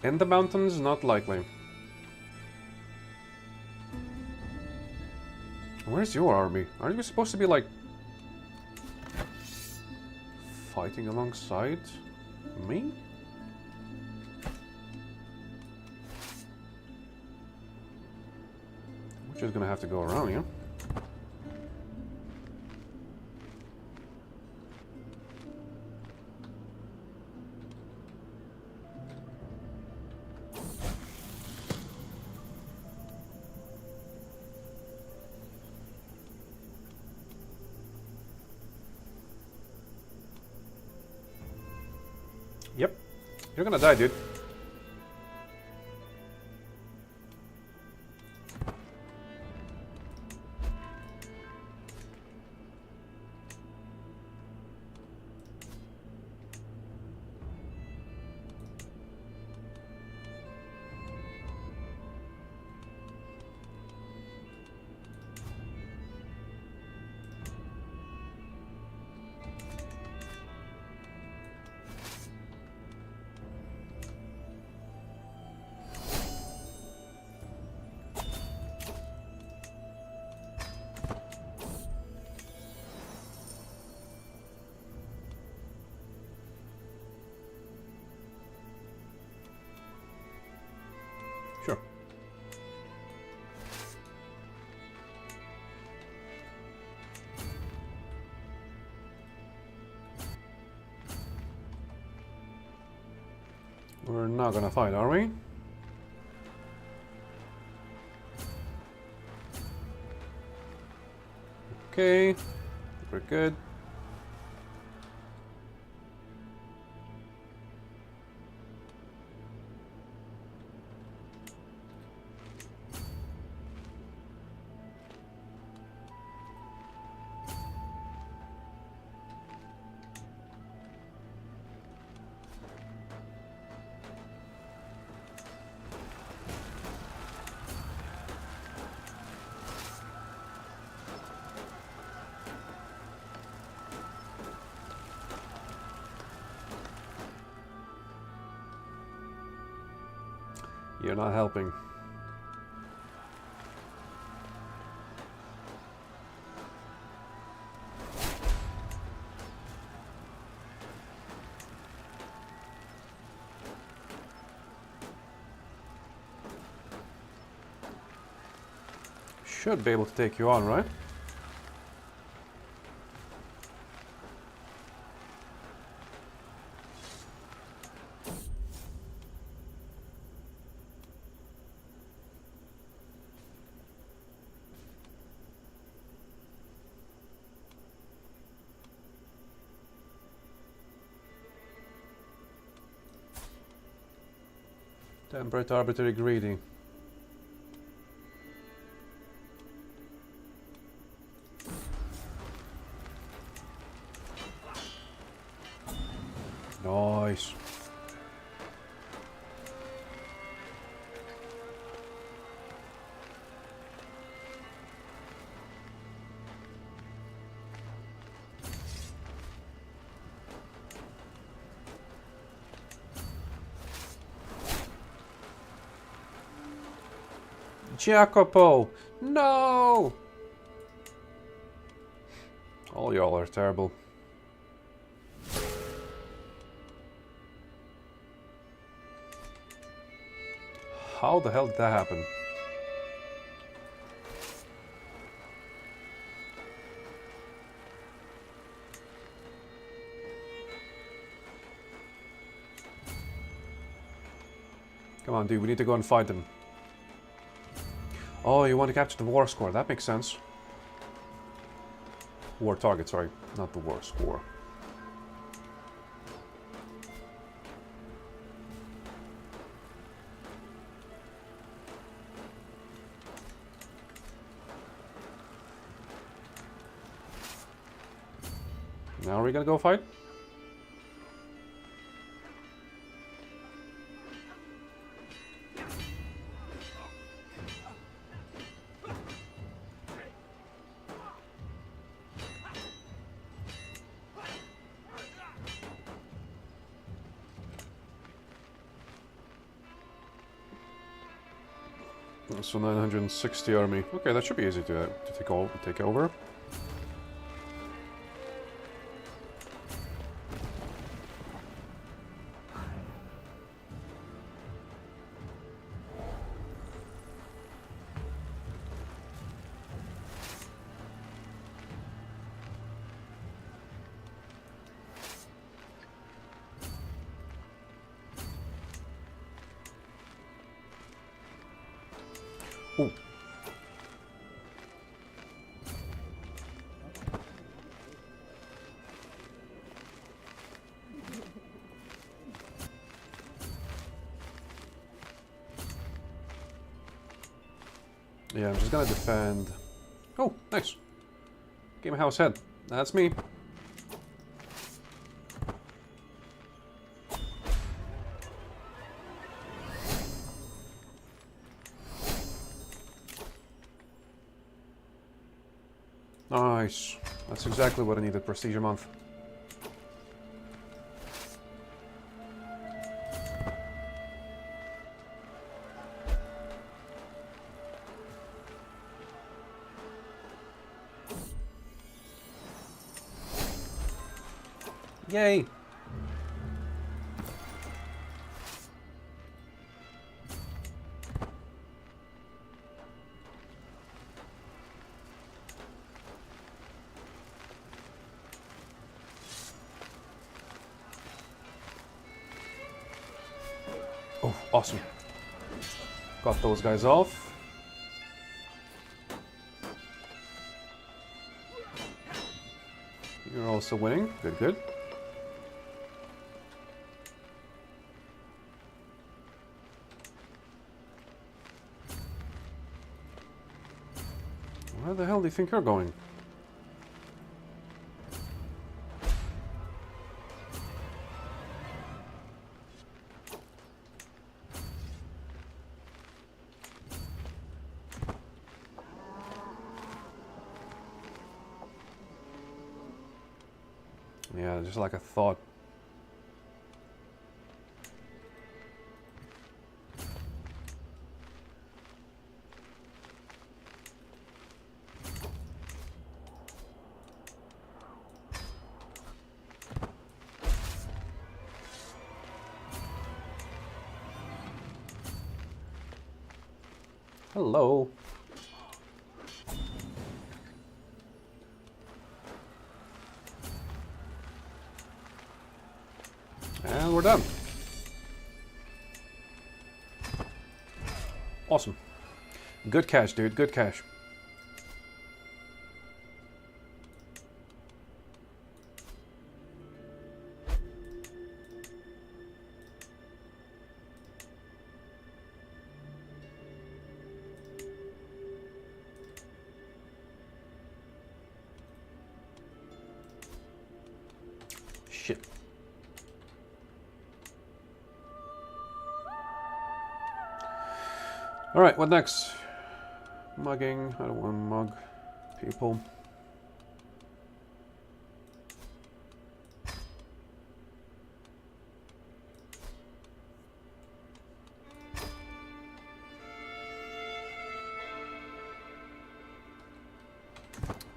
In the mountains, not likely. Where's your army? Aren't you supposed to be, like, fighting alongside me? We're just gonna have to go around, yeah? Yep. You're gonna die, dude. Sure. We're not gonna fight, are we? Okay. We're good. You're not helping. Should be able to take you on, right? Temperate, arbitrary, greedy. Nice. Jacopo! No! All y'all are terrible. How the hell did that happen? Come on, dude, we need to go and fight them. Oh, you want to capture the war score. That makes sense. War target, sorry. Not the war score. Now are we gonna go fight? So 960 army. Okay, that should be easy to take over. Ooh. Yeah, I'm just gonna defend. Oh, nice. Game house head. That's me. Nice. That's exactly what I needed, Prestige a month. Yay! Oh, awesome. Got those guys off. You're also winning. Good, good. Where the hell do you think you're going? Yeah, just like I thought. Hello. And we're done. Awesome. Good cash, dude. Good cash. Shit. Alright, what next? Mugging. I don't want to mug people.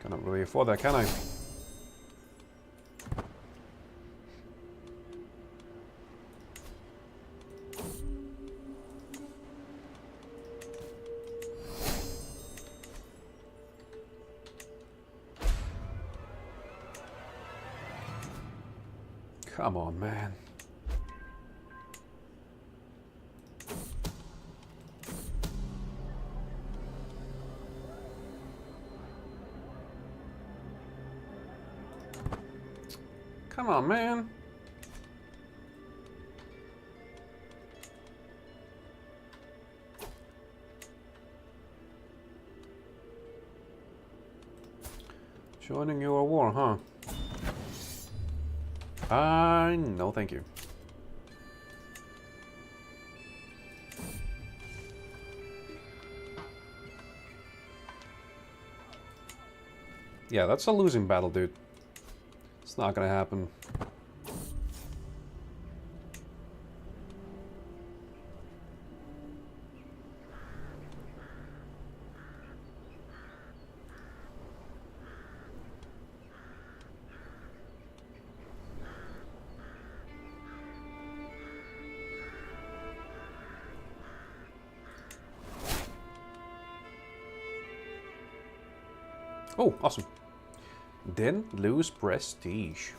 Cannot really afford that, can I? Come on, man. Come on, man. Joining your war, huh? No, thank you. Yeah, that's a losing battle, dude. It's not gonna happen. Oh, awesome. Then lose prestige.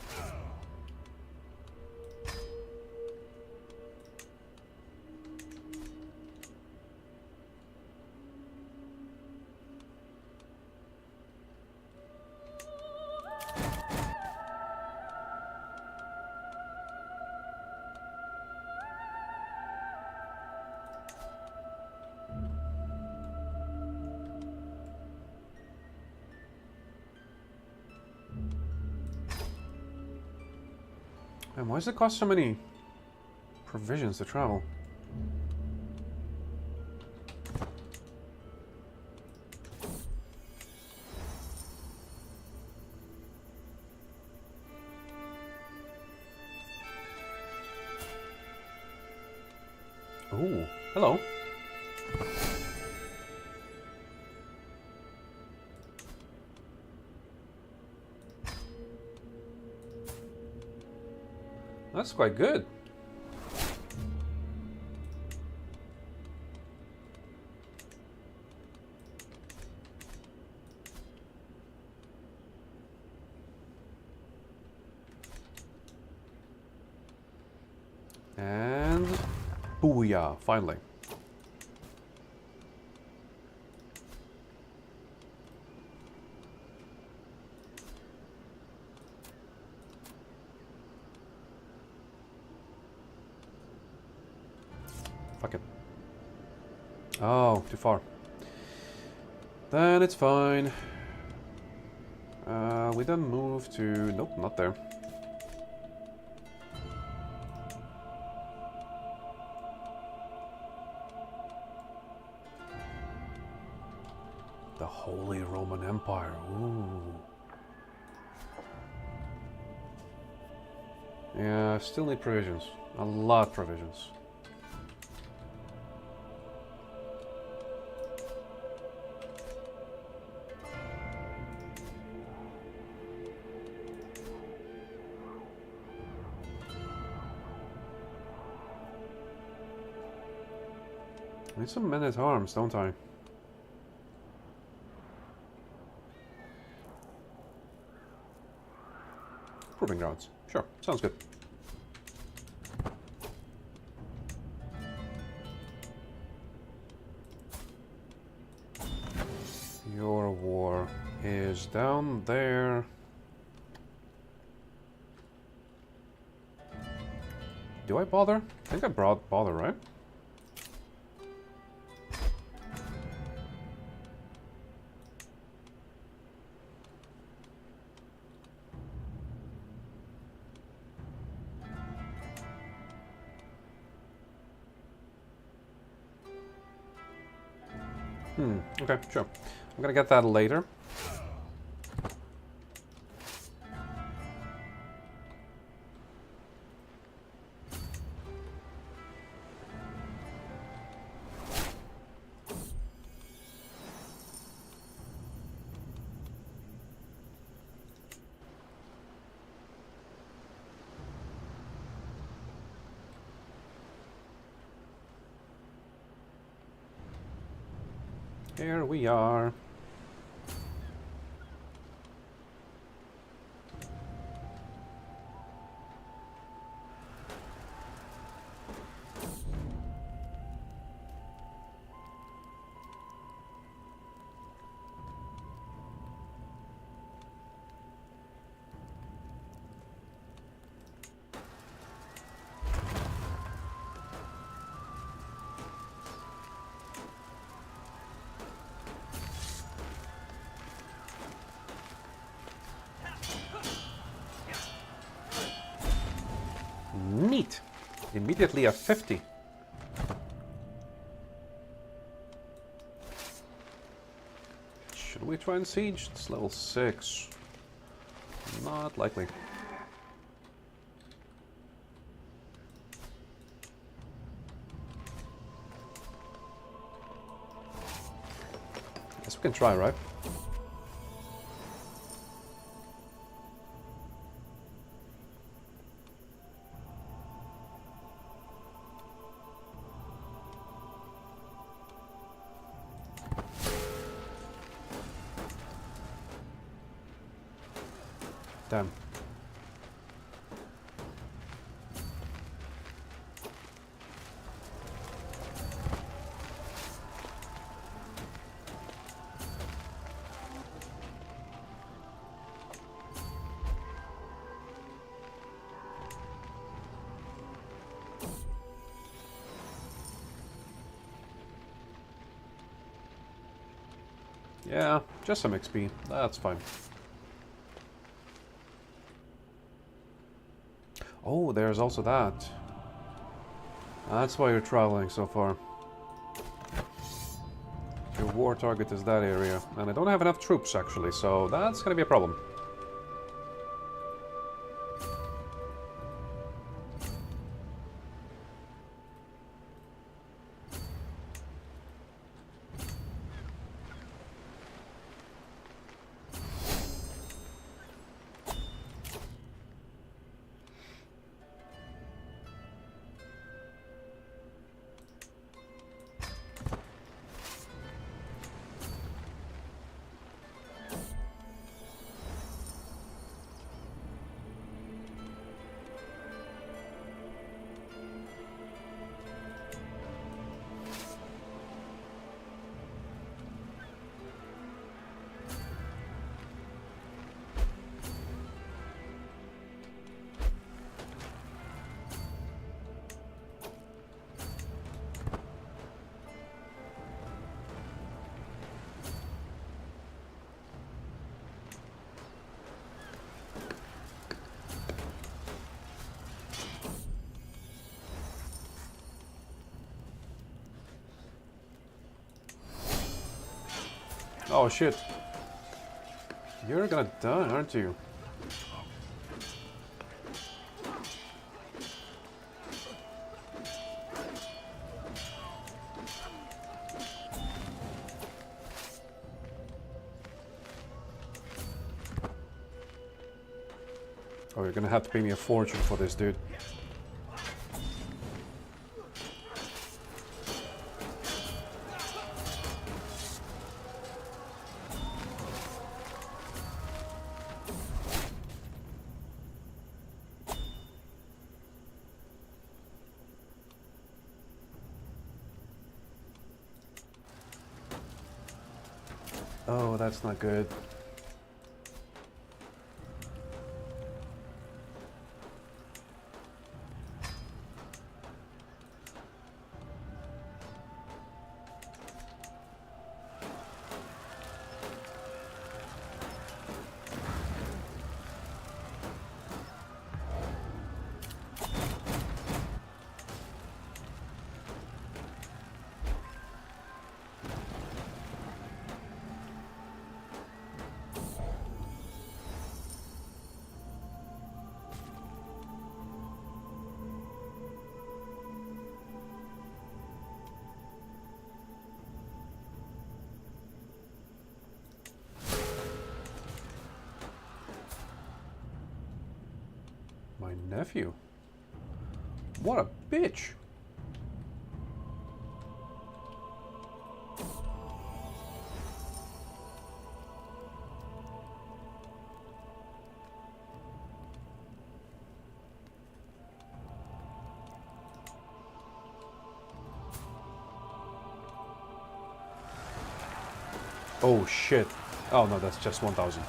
And why does it cost so many provisions to travel? Ooh, hello. That's quite good. And booyah, finally. Fuck it. Oh, too far. Then it's fine. We then move to... Nope, not there. The Holy Roman Empire. Ooh. Yeah, still need provisions. A lot of provisions. I need some men-at-arms, don't I? Proving grounds. Sure, sounds good. Your war is down there. Do I bother? I think I bother, right? Okay, sure. I'm gonna get that later. Here we are. Neat. Immediately at 50. Should we try and siege? It's level 6. Not likely. Guess we can try, right? Damn. Yeah, just some XP. That's fine. Oh, there's also that. That's why you're traveling so far. Your war target is that area. And I don't have enough troops, actually, so that's gonna be a problem. Oh shit. You're gonna die, aren't you? Oh, you're gonna have to pay me a fortune for this, dude. Oh, that's not good. My nephew. What a bitch. Oh shit. Oh no, that's just 1,000.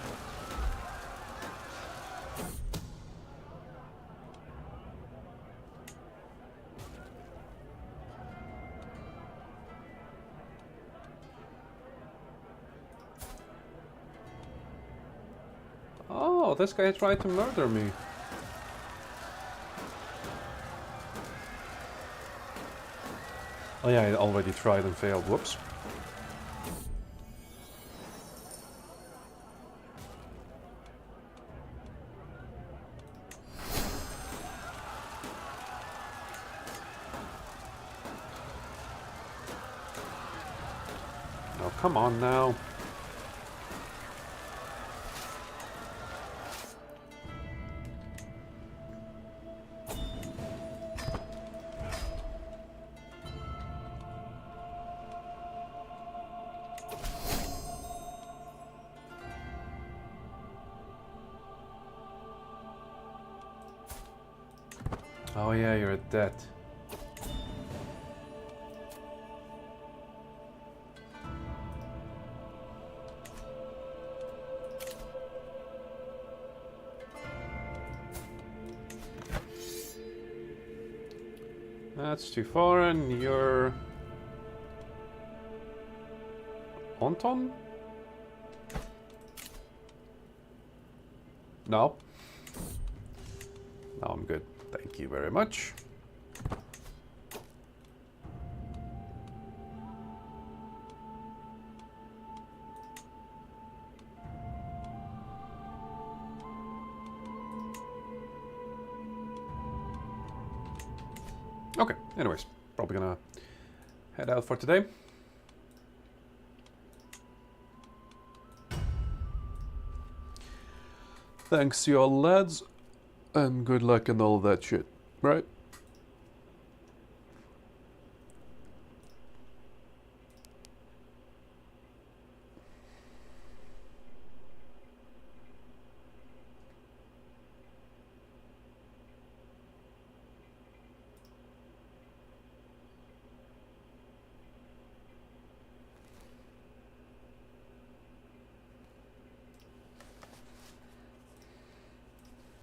Oh, this guy tried to murder me. Oh yeah, I already tried and failed. Whoops. Oh, come on now. Oh yeah, you're a dead. That's too far, and you're... Anton? No. No, I'm good. Thank you very much. Okay, anyways, probably gonna head out for today. Thanks, y'all lads, and good luck and all that shit, right?